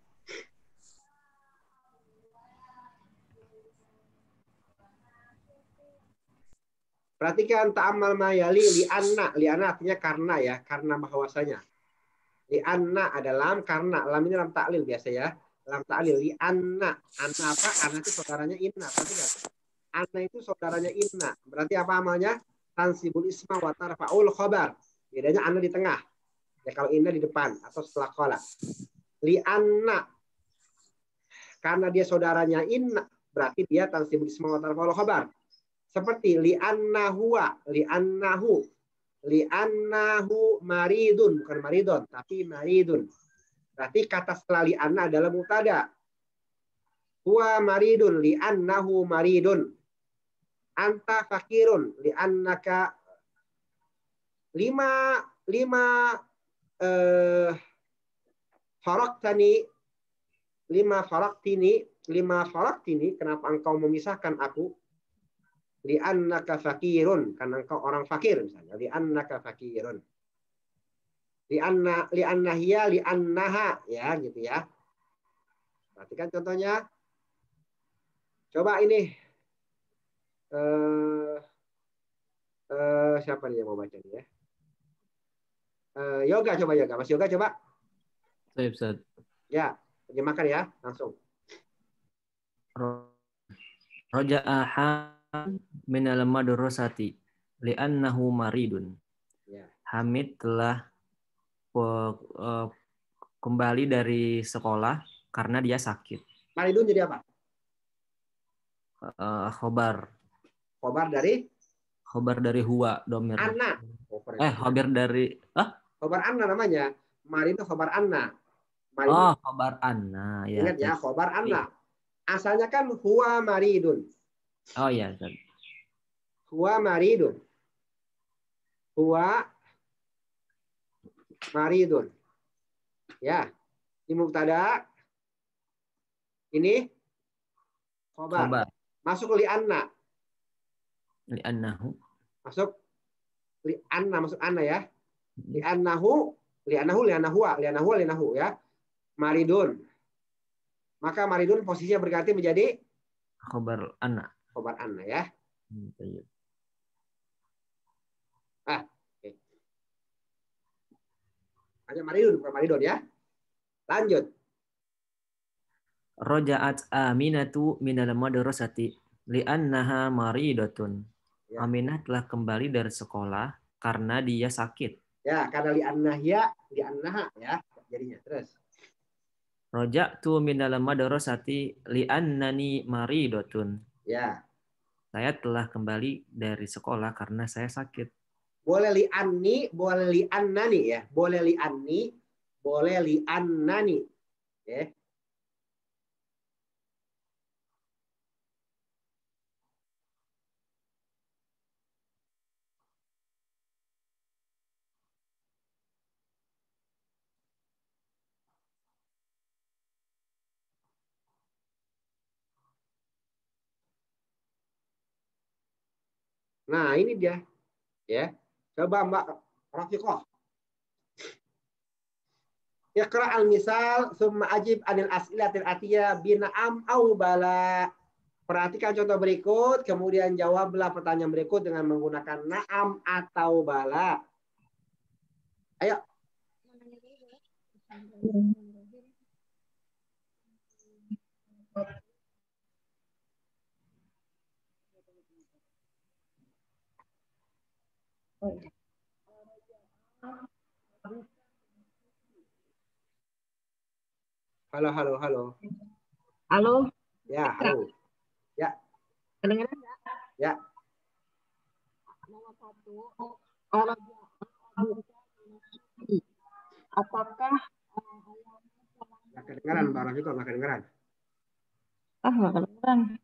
Perhatikan ta'amal mayali li'anna. Li'anna artinya karena ya. Karena bahwasanya. Li'anna adalah karena. Lam ini lam ta'lil biasa ya. Lam ta'lil. Li'anna. Anna apa? Anna itu saudaranya inna. Anna itu saudaranya inna. Berarti apa amalnya? Tansibul isma wa tarfa'ul khobar. Bedanya anna di tengah. Ya kalau inna di depan. Atau setelah kola. Li'anna. Karena dia saudaranya inna. Berarti dia tansibul isma wa tarfa'ul khobar. Seperti li'annahu. li'annahu maridun, bukan maridun, tapi maridun. Berarti kata setelah li'anna adalah mubtada. Huwa maridun li'annahu maridun. Anta fakirun li'annaka lima faraktini, kenapa engkau memisahkan aku? Li'annaka fakirun, karena engkau orang fakir misalnya. Li'annaka fakirun. Li'anna hiya li'annaha, ya gitu ya. Perhatikan contohnya. Coba ini siapa nih yang mau baca nih ya? Yoga, coba Yoga. Mas Yoga coba. Baik, Ustaz. Ya, terjemahkan ya, langsung. Roja'a minal madrasati li'annahu maridun. Ya. Hamid telah kembali dari sekolah karena dia sakit. Maridun jadi apa? Khobar. Khobar dari? Khobar dari huwa domir. Anna. Khobar dari Khobar Anna namanya. Maridun khobar Anna. Maridun. Khobar Anna. Ya, ingat ya, khobar Anna. Asalnya kan huwa maridun. Oh iya, Ustaz. Huwa maridun. Huwa maridun. Ya. Ini mubtada. Ini khobar. Masuk li'anna. Li'annahu. Masuk li'anna, masuk anna ya. Li'annahu ya. Maridun. Maka maridun posisinya berganti menjadi khobar anna. Khobar anna ya. Okay. Hanya maridun, bukan maridun ya. Lanjut. Roja'at Aminatu minal madrasati li'annaha maridatun. Ya. Aminah telah kembali dari sekolah karena dia sakit. Ya, karena li'annaha ya jadinya. Terus. Roja'tu minal madrasati li'annani maridatun. Ya. Saya telah kembali dari sekolah karena saya sakit. Boleh li'anni, boleh li'annani ya. Boleh li'anni, boleh li'annani. Ya. Nah, ini dia. Ya. Coba Mbak Rafiqah. Iqra al-misal summa ajib anil as'ilatil atiyah bina'am au bala. Perhatikan contoh berikut, kemudian jawablah pertanyaan berikut dengan menggunakan na'am atau bala. Ayo. Halo. Halo. Ya, halo. Ya. Kedengeran nggak? Ya. Nomor 1. Apakah Nggak kedengeran, Mbak Rafi kok nggak kedengeran. Nggak kedengeran.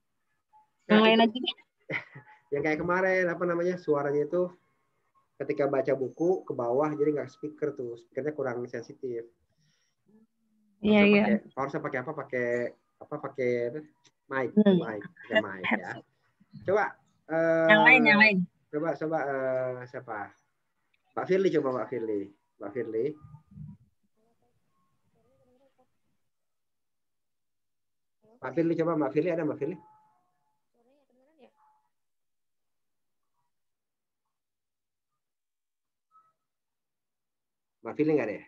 Yang lain aja. Yang kayak kemarin, apa namanya, suaranya itu ketika baca buku ke bawah, jadi nggak speaker tuh. Speakernya kurang sensitif. Iya. Harusnya pakai apa? Pakai mic. Pakai mic ya. Coba. Yang lain. Coba siapa? Mbak Firly, coba Mbak Firly. Mbak Firly. Coba Mbak Firly, ada Mbak Firly? Mbak Firly nggak ada ya?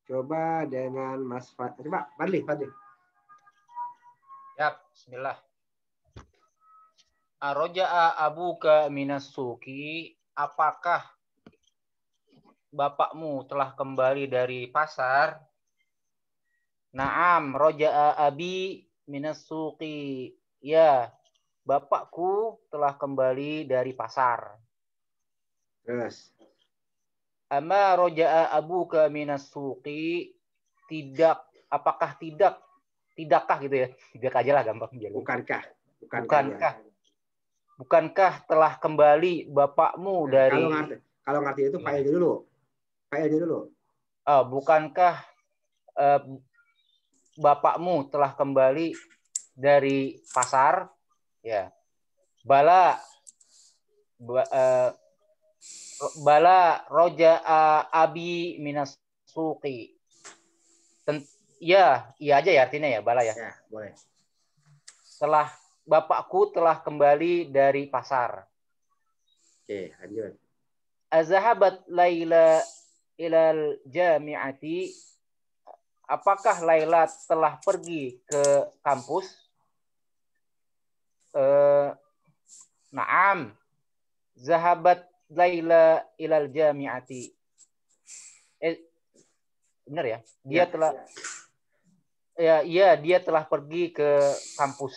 Coba dengan Mas Fadli. Coba Fadli. Ya, bismillah. Aroja'a abuka minas suki. Apakah bapakmu telah kembali dari pasar? Naam, roja'a abi minas suki. Ya, bapakku telah kembali dari pasar. Terus. Ama roja'a abuka minas suqi, apakah tidakkah gitu ya, tidak aja lah gampang. Bukankah telah kembali bapakmu dari, kalau ngerti itu fa'ilnya dulu. Bukankah bapakmu telah kembali dari pasar? Ya. Bala roja'a abi minas suqi. Iya aja ya artinya ya, bala ya. Ya, boleh. Bapakku telah kembali dari pasar. Oke, lanjut. Azahabat Laila ilal jami'ati. Apakah Laila telah pergi ke kampus? Naam. Zahabat Laila ilal jami'ati. Benar ya? Dia telah pergi ke kampus.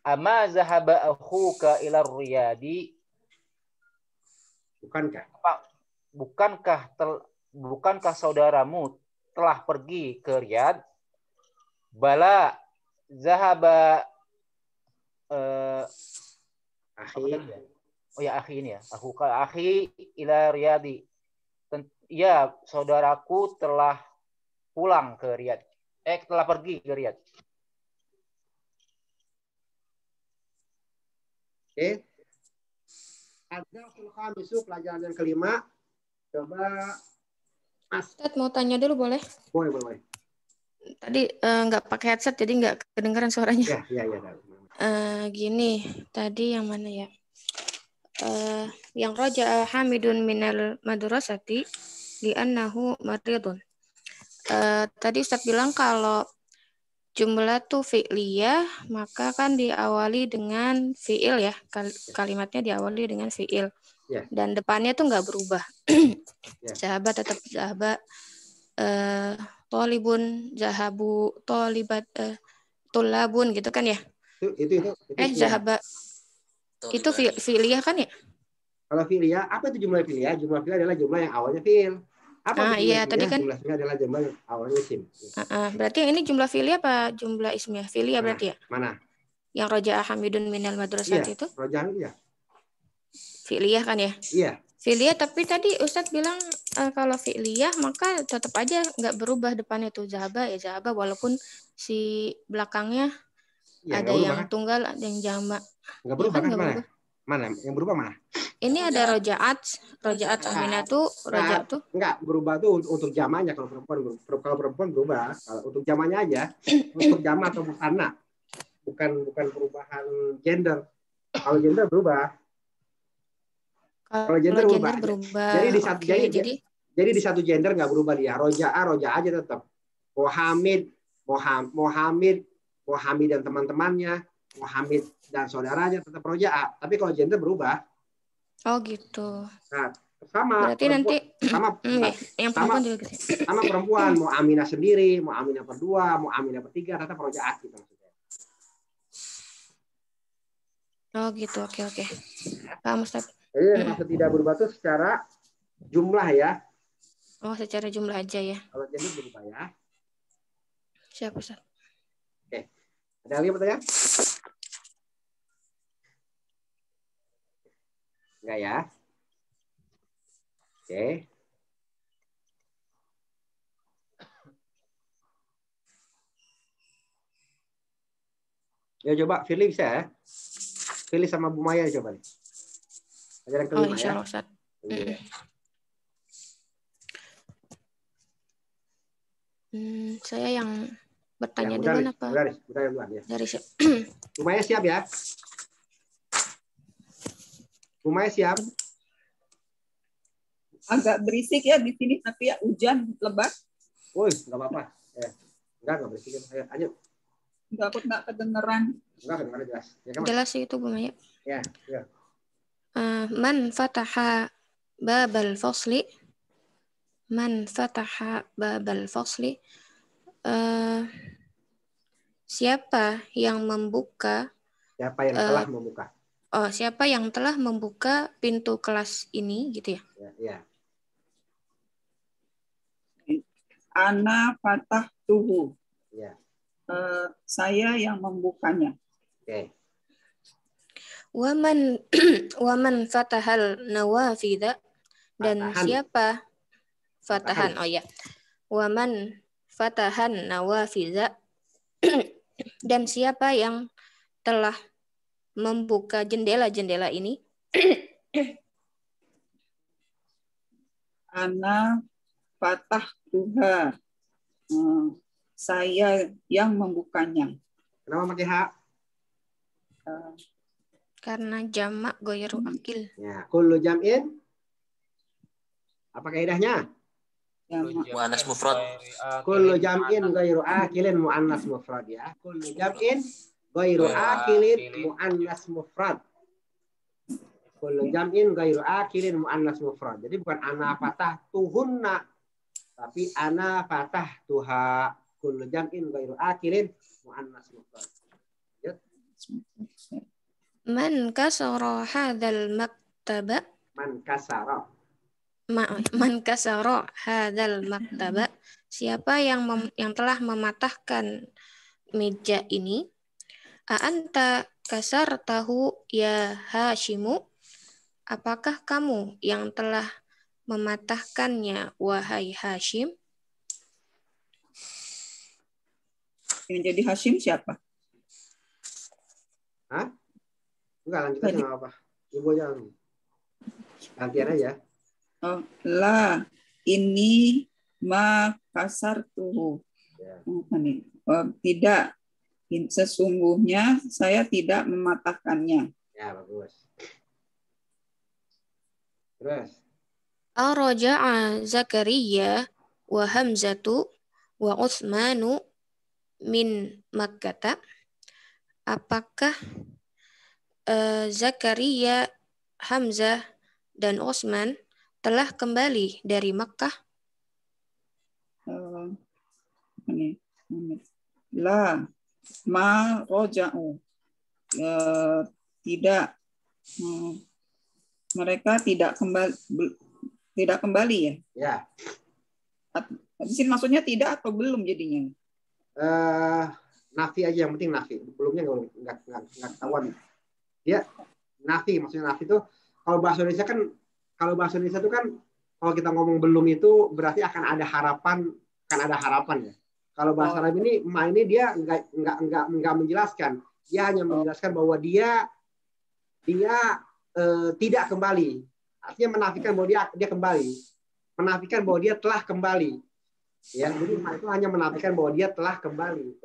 Ama zahaba akhuka ila riyadi. Bukankah saudaramu telah pergi ke Riyadh? Bala zahaba akhi ini ya. Akhi ila Riyadi. Ya, saudaraku telah pulang ke Riyadh. Telah pergi ke Riyadh. Oke. Ad-darsul khamisu, pelajaran yang kelima. Coba Mas. Ustaz mau tanya dulu boleh? Boleh. Tadi nggak pakai headset jadi nggak kedengaran suaranya. Ya. Gini, tadi yang mana ya? Yang roja Hamidun minal madrasati li'annahu maridun. Tadi Ustaz bilang kalau jumlah tuh fi'liyah, maka kan diawali dengan fi'il ya. Kalimatnya diawali dengan fi'il. Yeah. Dan depannya tuh nggak berubah. Yeah. Zahabat tetap zahabat. Tolibun, zahabu, tolibat, tulabun gitu kan ya? Itu zahabat. Itu fi'liyah kan ya? Kalau fi'liyah, apa itu jumlah fi'liyah? Jumlah fi'liyah adalah jumlah yang awalnya fi'il. Apa iya, tadi kan jumlah fi'liyah adalah jumlah yang awalnya isim. Berarti yang ini jumlah fi'liyah apa jumlah ismiyah? Fi'liyah berarti ya? Mana? Yang roja'a Hamidun minal madrasati itu? Roja'a iya. Fi'liyah kan ya? Iya. Fi'liyah, tapi tadi Ustadz bilang kalau fi'liyah maka tetap aja nggak berubah depannya tuh zahaba ya zahaba walaupun si belakangnya ada yang tunggal, ada yang jamak. Nggak berubah kan mana? Mana? Yang berubah mana? Ini ada rojaat aminatu, rojaat tuh. Enggak, berubah tuh untuk jamaknya. Kalau perempuan berubah. Kalau untuk jamaknya aja, untuk jamak atau musanna. Bukan perubahan gender. Kalau gender berubah. Kalau gender berubah. Jadi di satu gender nggak berubah dia. Roja aja tetap. Muhammad dan teman-temannya, Muhammad dan saudaranya tetap roja'a. Tapi kalau gender berubah. Oh gitu. Nah, sama. Berarti nanti yang perempuan juga gitu. Sama perempuan, mau Aminah sendiri, mau Aminah berdua, mau Aminah bertiga, tetap roja'a gitu maksudnya. Oh gitu, oke. Paham Ustaz. Jadi maksud tidak berubah itu secara jumlah ya. Oh, secara jumlah aja ya. Kalau gender berubah ya. Siap Ustaz. Oke. Ada lagi pertanyaan? Enggak ya? Oke. Ya coba Firly bisa ya? Firly sama Bu Maya coba nih. Pelajaran kelima insya Allah, Ustaz. Saya yang bertanya duluan apa? Duluan ya. Dari siap. Bu Maya siap ya? Bu Maya siap? Agak berisik ya di sini, tapi ya hujan lebat. Woi, nggak apa-apa. Enggak berisik. Ayo. Nggak kedengeran. Enggak kedengeran jelas. Ya, jelas sih itu Bu Maya. Ya. Man fataha babal fasli. Siapa yang membuka? Siapa yang telah membuka? Siapa yang telah membuka pintu kelas ini gitu ya? Ya. Ana fatahtuhu. Ya. Saya yang membukanya. Oke. Waman fatahal nawafidha, dan Fatahan. siapa fatahan, oh ya, waman fatahan nawafidha, dan siapa yang telah membuka jendela-jendela ini? Ana fatahtuha. Saya yang membukanya. Kenapa pakai hak? Karena jamak ghairu akil. Ya, kullu jam'in. Apa kaidahnya? Muannas mufrad. Kullu jam'in ghairu akilin muannas mufrad ya. Kullu jam'in ghairu akilin muannas mufrad. Kullu jam'in ghairu akilin muannas mufrad. Jadi bukan ana fatahtuhunna, tapi ana fatahtuha. Kullu jam'in ghairu akilin muannas mufrad. Man kasara hadzal maktaba. Man kasara. Man kasara hadzal maktaba. Siapa yang telah mematahkan meja ini? A'anta kasartahu ya Hashimu? Apakah kamu yang telah mematahkannya, wahai Hashim? Yang jadi Hashim siapa? Hah? Enggak, lanjut aja nggak apa. Ibu jangan. Gantian aja. Oh, la ini ma kasartuhu. Ya. Tidak. Sesungguhnya saya tidak mematahkannya. Ya, bagus. Terus. Araja'a Zakaria wa Hamzatu wa Utsmanu min Makkah. Apakah Zakaria, Hamzah, dan Utsman telah kembali dari Makkah? La ma roja'u. Tidak, mereka tidak kembali ya? Ya. Di sini maksudnya tidak atau belum jadinya? Nafi aja, yang penting nafi. Belumnya nggak ketahuan. Ya, nafi, maksudnya nafi itu kalau bahasa Indonesia itu kan kalau kita ngomong belum itu berarti akan ada harapan ya. Kalau bahasa Arab ini dia nggak menjelaskan. Dia hanya menjelaskan bahwa dia tidak kembali. Artinya menafikan bahwa dia kembali. Menafikan bahwa dia telah kembali. Ya, jadi ma itu hanya menafikan bahwa dia telah kembali.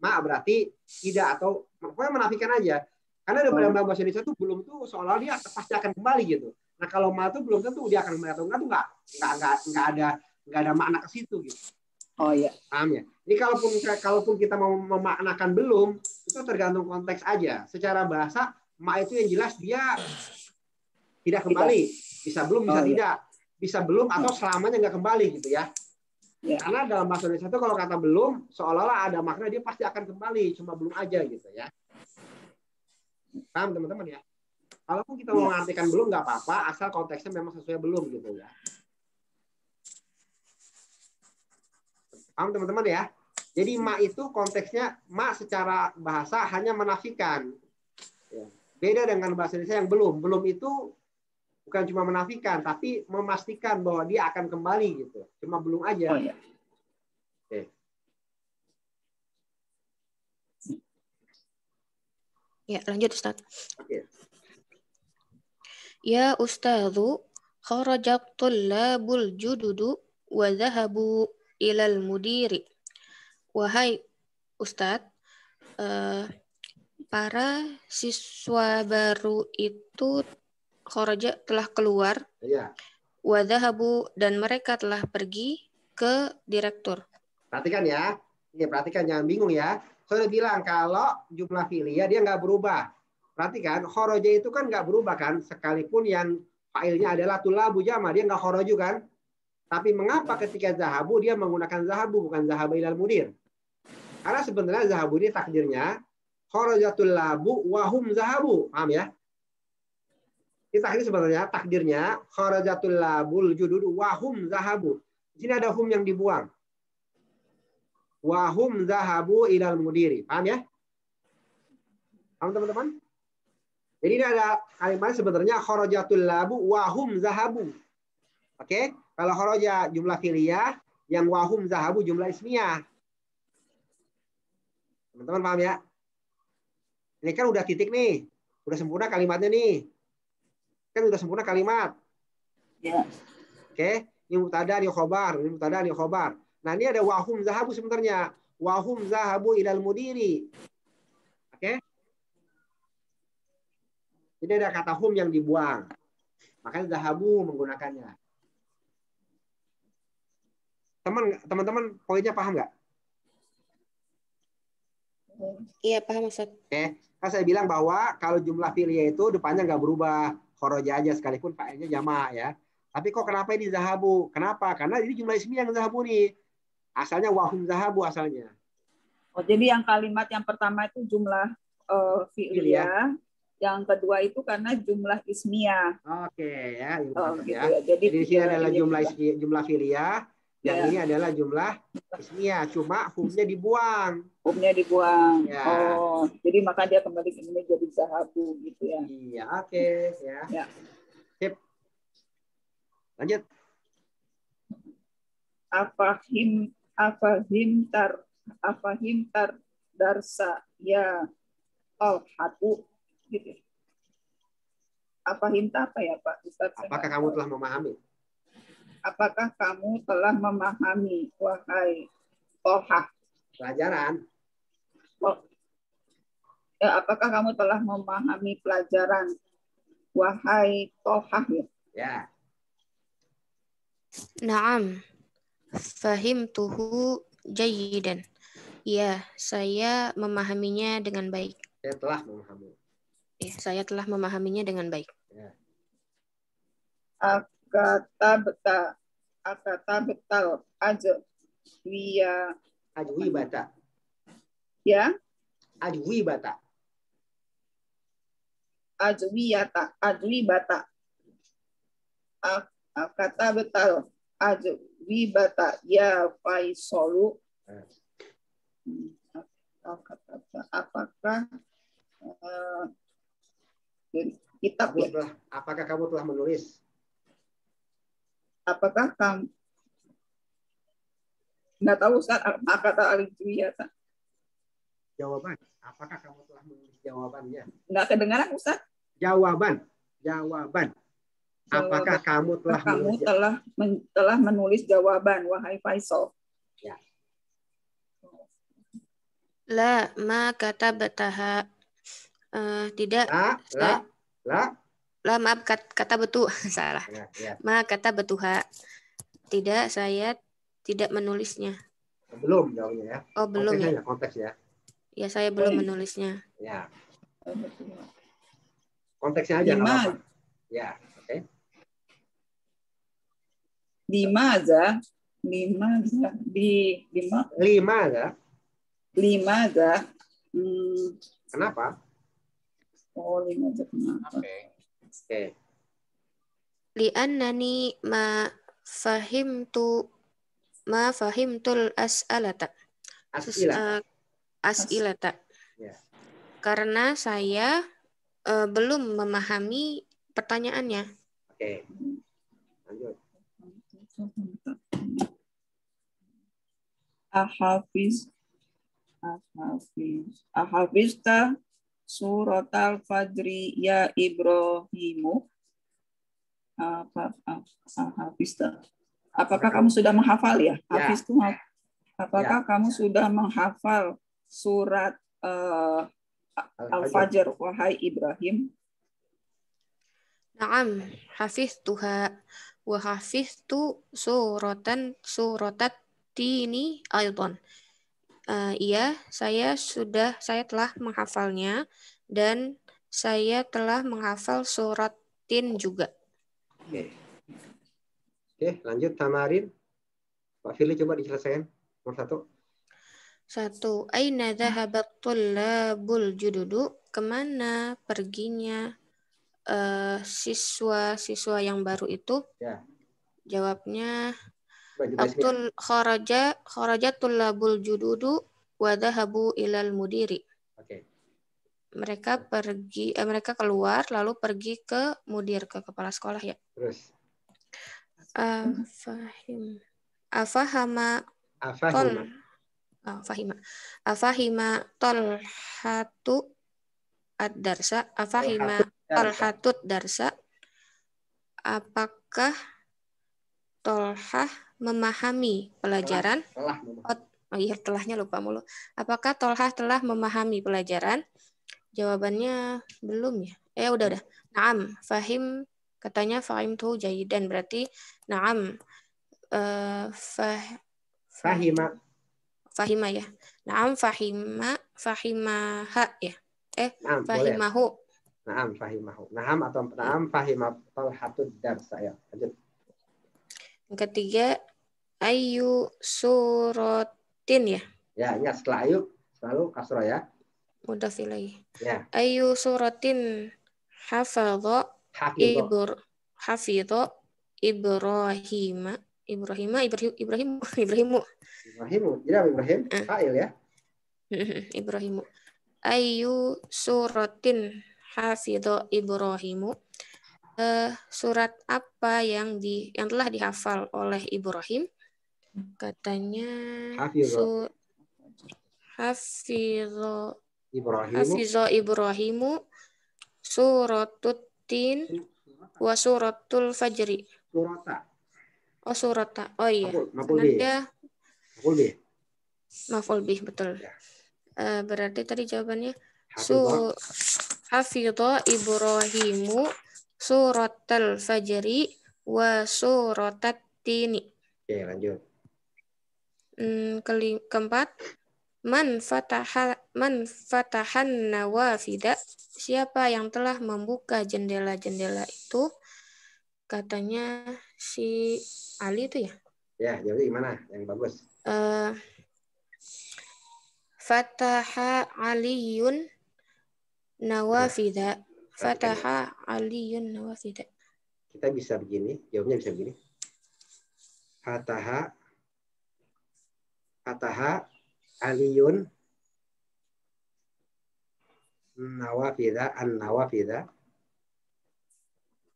Berarti tidak, atau pokoknya menafikan aja. Karena dalam bahasa Indonesia tuh belum tuh seolah dia pasti akan kembali gitu. Nah, kalau ma itu belum tentu dia akan kembali atau enggak tuh enggak ada makna ke situ gitu. Oh iya. Paham ya? Jadi kalaupun kita mau memaknakan belum, itu tergantung konteks aja. Secara bahasa, ma itu yang jelas dia tidak kembali. Bisa belum, bisa tidak. Bisa belum atau selamanya nggak kembali gitu ya. Karena dalam bahasa Indonesia itu kalau kata belum, seolah-olah ada makna dia pasti akan kembali, cuma belum aja gitu ya. Paham teman-teman ya? Kalaupun kita mau mengartikan belum nggak apa-apa, asal konteksnya memang sesuai belum gitu ya. Paham teman-teman ya? Jadi ma itu konteksnya, ma secara bahasa hanya menafikan. Beda dengan bahasa Indonesia yang belum. Belum itu bukan cuma menafikan, tapi memastikan bahwa dia akan kembali gitu. Cuma belum aja. Oh, iya. Oke. Ya, lanjut Ustaz. Oke. Ya Ustadzu, kharajat tullabul jududu wa dhahabu ilal mudiri. Wahai Ustadz, para siswa baru itu kharaja telah keluar, Ya. wa dhahabu, dan mereka telah pergi ke direktur. Perhatikan ya. Ini perhatikan, jangan bingung ya. Saya udah bilang kalau jumlah fi'liyah dia nggak berubah. Perhatikan, kharaja itu kan nggak berubah kan, sekalipun yang fa'ilnya adalah tulabu jama, dia nggak kharaju kan. Tapi mengapa ketika zahabu dia menggunakan zahabu bukan zahaba ilal mudir? Karena sebenarnya zahabu ini takdirnya kharajatul labu wahum zahabu. Paham ya? Ini takdir sebenarnya takdirnya kharajatul labul judud wahum zahabu. Di sini ada hum yang dibuang. Wahum zahabu ilal mudiri. Paham ya? Paham teman-teman? Jadi ini ada kalimat sebenarnya kharajatul labu wahum zahabu. Oke? Kalau kharaja jumlah fi'liyah, yang wahum zahabu jumlah ismiyah. Teman-teman paham ya? Ini kan udah titik nih. Udah sempurna kalimatnya nih. Kan udah sempurna kalimat. Ya. Oke? Ini mubtada, ini khobar, ini mubtada, ini khobar. Nah, ini ada wahum zahabu sebenarnya. Wahum zahabu ilal mudiri. Oke? Jadi ada kata hum yang dibuang. Makanya zahabu menggunakannya. Teman-teman poinnya paham nggak? Iya, paham Ustaz. Oke. Kan saya bilang bahwa kalau jumlah fi'liyah itu depannya nggak berubah. Kharaja aja sekalipun fa'ilnya jamak ya. Tapi kok kenapa ini zahabu? Kenapa? Karena ini jumlah ismi yang zahabu nih. Asalnya wahum zahabu asalnya. Oh, jadi yang kalimat yang pertama itu jumlah fi'liyah, yang kedua itu karena jumlah ismiyah. Oke ya. Oh, gitu ya. ya. Jadi di sini adalah jumlah fi'liyah, yang ya. ini adalah jumlah ismiyah. Cuma humnya dibuang. Humnya dibuang. Ya. Oh, jadi maka dia kembali ke ini jadi zahabu gitu ya. Iya, oke ya. Ya. Sip. Lanjut. Afahim tar darsa ya hatu gitu. Afahim apa ya Pak Ustaz? Apakah kamu telah memahami? Apakah kamu telah memahami wahai Toha? Pelajaran. Oh. Ya, apakah kamu telah memahami pelajaran wahai Toha? Ya. Naam. Fahimtuhu jayyidan. Ya, saya memahaminya dengan baik. Saya telah memahami. Ya, saya telah memahaminya dengan baik. Ya. Akata ajwi bata. Ya. Ajwi bata. Akata betal ajwi bata ya Faisolu. Apakah kitab ya? Apakah kamu telah menulis? Apakah kamu nggak tahu Ustaz, kata alijwiyata? Jawaban. Apakah kamu telah menulis jawabannya? Nggak kedengaran Ustaz? Jawaban. Apakah kamu telah menulis jawaban wahai Faisal? Ya. La ma katabtaha. Tidak. La maaf kata betul salah. Ya. Ma kata betuha. Tidak, saya tidak menulisnya. Belum jawabnya ya. Oh, belum ya. Konteks ya. Ya, saya belum menulisnya. Ya. Konteksnya aja nggak apa-apa. Ya, oke. Limaza. Kenapa? Oh, limaza kenapa? Oke. Li'annani ma fahimtul as'alata. As'ilata. Ya. Karena saya belum memahami pertanyaannya. Oke. Lanjut. Ahafizta suratal fajri ya Ibrahimu. Apakah kamu sudah menghafal ya? Hafiz itu apakah kamu sudah menghafal surat Al-Fajr wahai Ibrahim? Naam, hafiztuha wa hafiztu suratat tini aidan. Iya, saya telah menghafalnya dan saya telah menghafal surat tin juga. Oke, lanjut tamarin. Pak Firly coba diselesaikan. Nomor 1. Aina dhahabat tullabul jududu? Kemana perginya siswa-siswa yang baru itu? Ya. Jawabnya kharaja tullabul jududu wa dhahabu ilal mudiri. Oke. Mereka keluar lalu pergi ke mudir, ke kepala sekolah ya. Terus. Afahima Tolhatu ad-darsa. Afahima Tolhatut darsa. Apakah Tolhah memahami pelajaran? Telahnya lupa mulu. Apakah Tolhah telah memahami pelajaran? Jawabannya belum ya. Udah. Naam, fahim, katanya fahim tuh jayidan, berarti naam. Fahima ya. Naam fahimaha ya. Naam, fahimahu. Boleh. Naam fahimahu. Naam atau naam fahima Tolhatud darsa ya. Lanjut. Yang ketiga ayu suratin ya. Ya, ingat setelah ayu selalu kasroh ya. Mudhaf ilaih. Ya. Ayu suratin hafadha Ibrahimu. Jadi Ibrahim fa'il ya. Ibrahimu. Ayu suratin hafidha Ibrahimu. Surat apa yang telah dihafal oleh Ibrahim? Katanya hafidha Ibrahimu suratut tin wa suratul fajri. Surata. Oh iya. Maf'ul bih, betul. Berarti tadi jawabannya hafidha Ibrahimu suratul fajri wa suratat tini. Oke, lanjut. Keempat, man fatahan nawafida. Siapa yang telah membuka jendela-jendela itu? Katanya si Ali itu ya? Ya, jadi gimana yang bagus? Fataha Aliyun nawafida. Fataha Aliyun nawafida. Kita bisa begini, jawabnya bisa begini. Fataha Aliyun nawafida an-nawafida.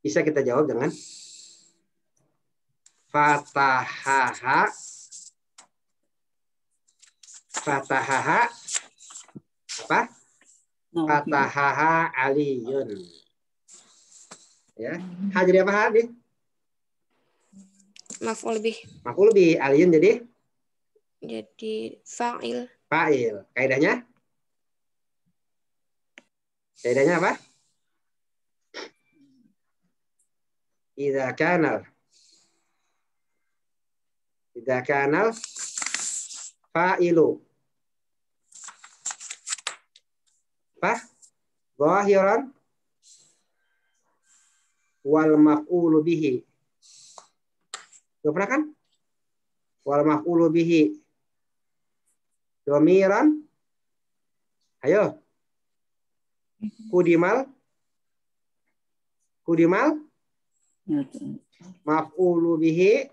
Bisa kita jawab dengan Fatahaha apa? Fatahaha Aliyun. Ya. Ha jadi apa ha nih? Maf'ul bih. Maf'ul bih. Aliyun jadi fa'il. Fa'il. Kaidahnya? Kaidahnya apa? Idza kanal fa'ilu apa? Zahiran wal maf'ulu bihi. Gak pernah kan? Wal maf'ulu bihi domiran. Ayo. Kudimal maf'ulu bihi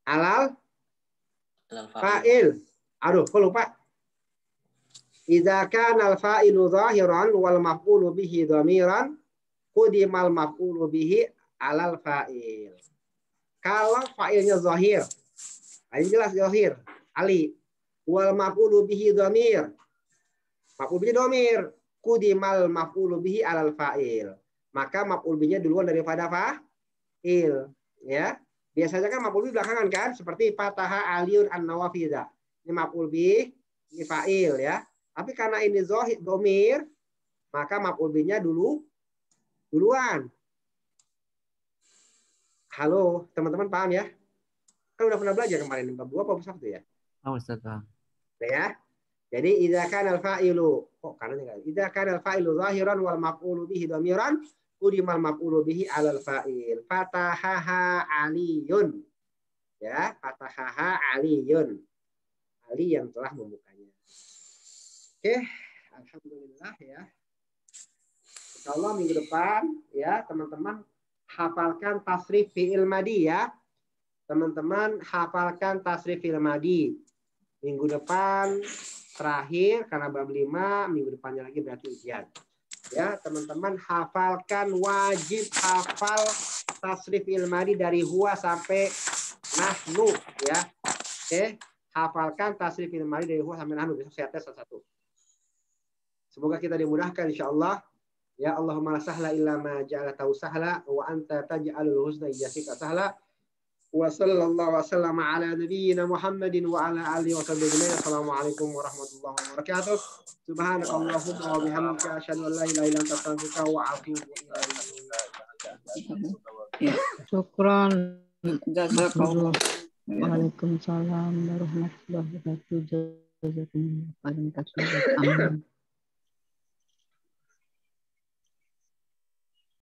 alal fa'il. Aduh, kok lupa. Idza kana al-fa'ilu zahiran wal maf'ulu bihi dhamiran qudimal maf'ulu bihi alal fa'il. Kalau fa'ilnya zahir, ini jelas zahir, Ali. Wal maf'ulu bihi dhamir. Maf'ul bihi dhamir, qudimal maf'ulu bihi alal fa'il. Maka maf'ul bihi-nya duluan daripada fa'il, ya. Biasanya kan maf'ul bihi belakangan kan, seperti fataha aliyun an-nawafidha. Ini maf'ul bihi, ini fa'il ya. Tapi karena ini zahir dhamir, maka maf'ul bihi-nya duluan. Halo, teman-teman paham ya? Kan udah pernah belajar kemarin bab 2 apa bab 1 ya? Oh, Ustaz. Ya. Jadi idza kana al-fa'ilu, idza kana al-fa'ilu zahiran wal maf'ulu bihi dhamiran qudimal maf'ulu bihi 'alal fa'il. Fatahaha Aliyun. Ya, fatahaha Aliyun. Ali yang telah membukanya. Oke, alhamdulillah ya. Insyaallah minggu depan ya, teman-teman hafalkan tasrif fi'il madi ya. teman-teman hafalkan tasrif fil madi. Minggu depan terakhir karena bab 5, minggu depannya lagi berarti ujian. Ya, teman-teman hafalkan, wajib hafal tasrif fil madi dari huwa sampai nahnu ya. Oke, hafalkan tasrif fil madi dari huwa sampai nahnu. Besok saya tes satu-satu. Semoga kita dimudahkan insyaallah. Ya Allahumma la sahla illa ma ja'altahu sahla wa anta taj'alul husna ijazika sahla. Wa sallallahu wasallam ala nabiyyina Muhammadin wa ala alihi wa sahbihi. Assalamualaikum warahmatullahi wabarakatuh. Subhanakallahumma wa bihamdika asyhadu an la ilaha illa anta astaghfiruka wa atubu ilaik. Syukran. Jazakallah. Waalaikumsalam warahmatullahi wabarakatuh. Jazakumullah khairan katsiran. Amin.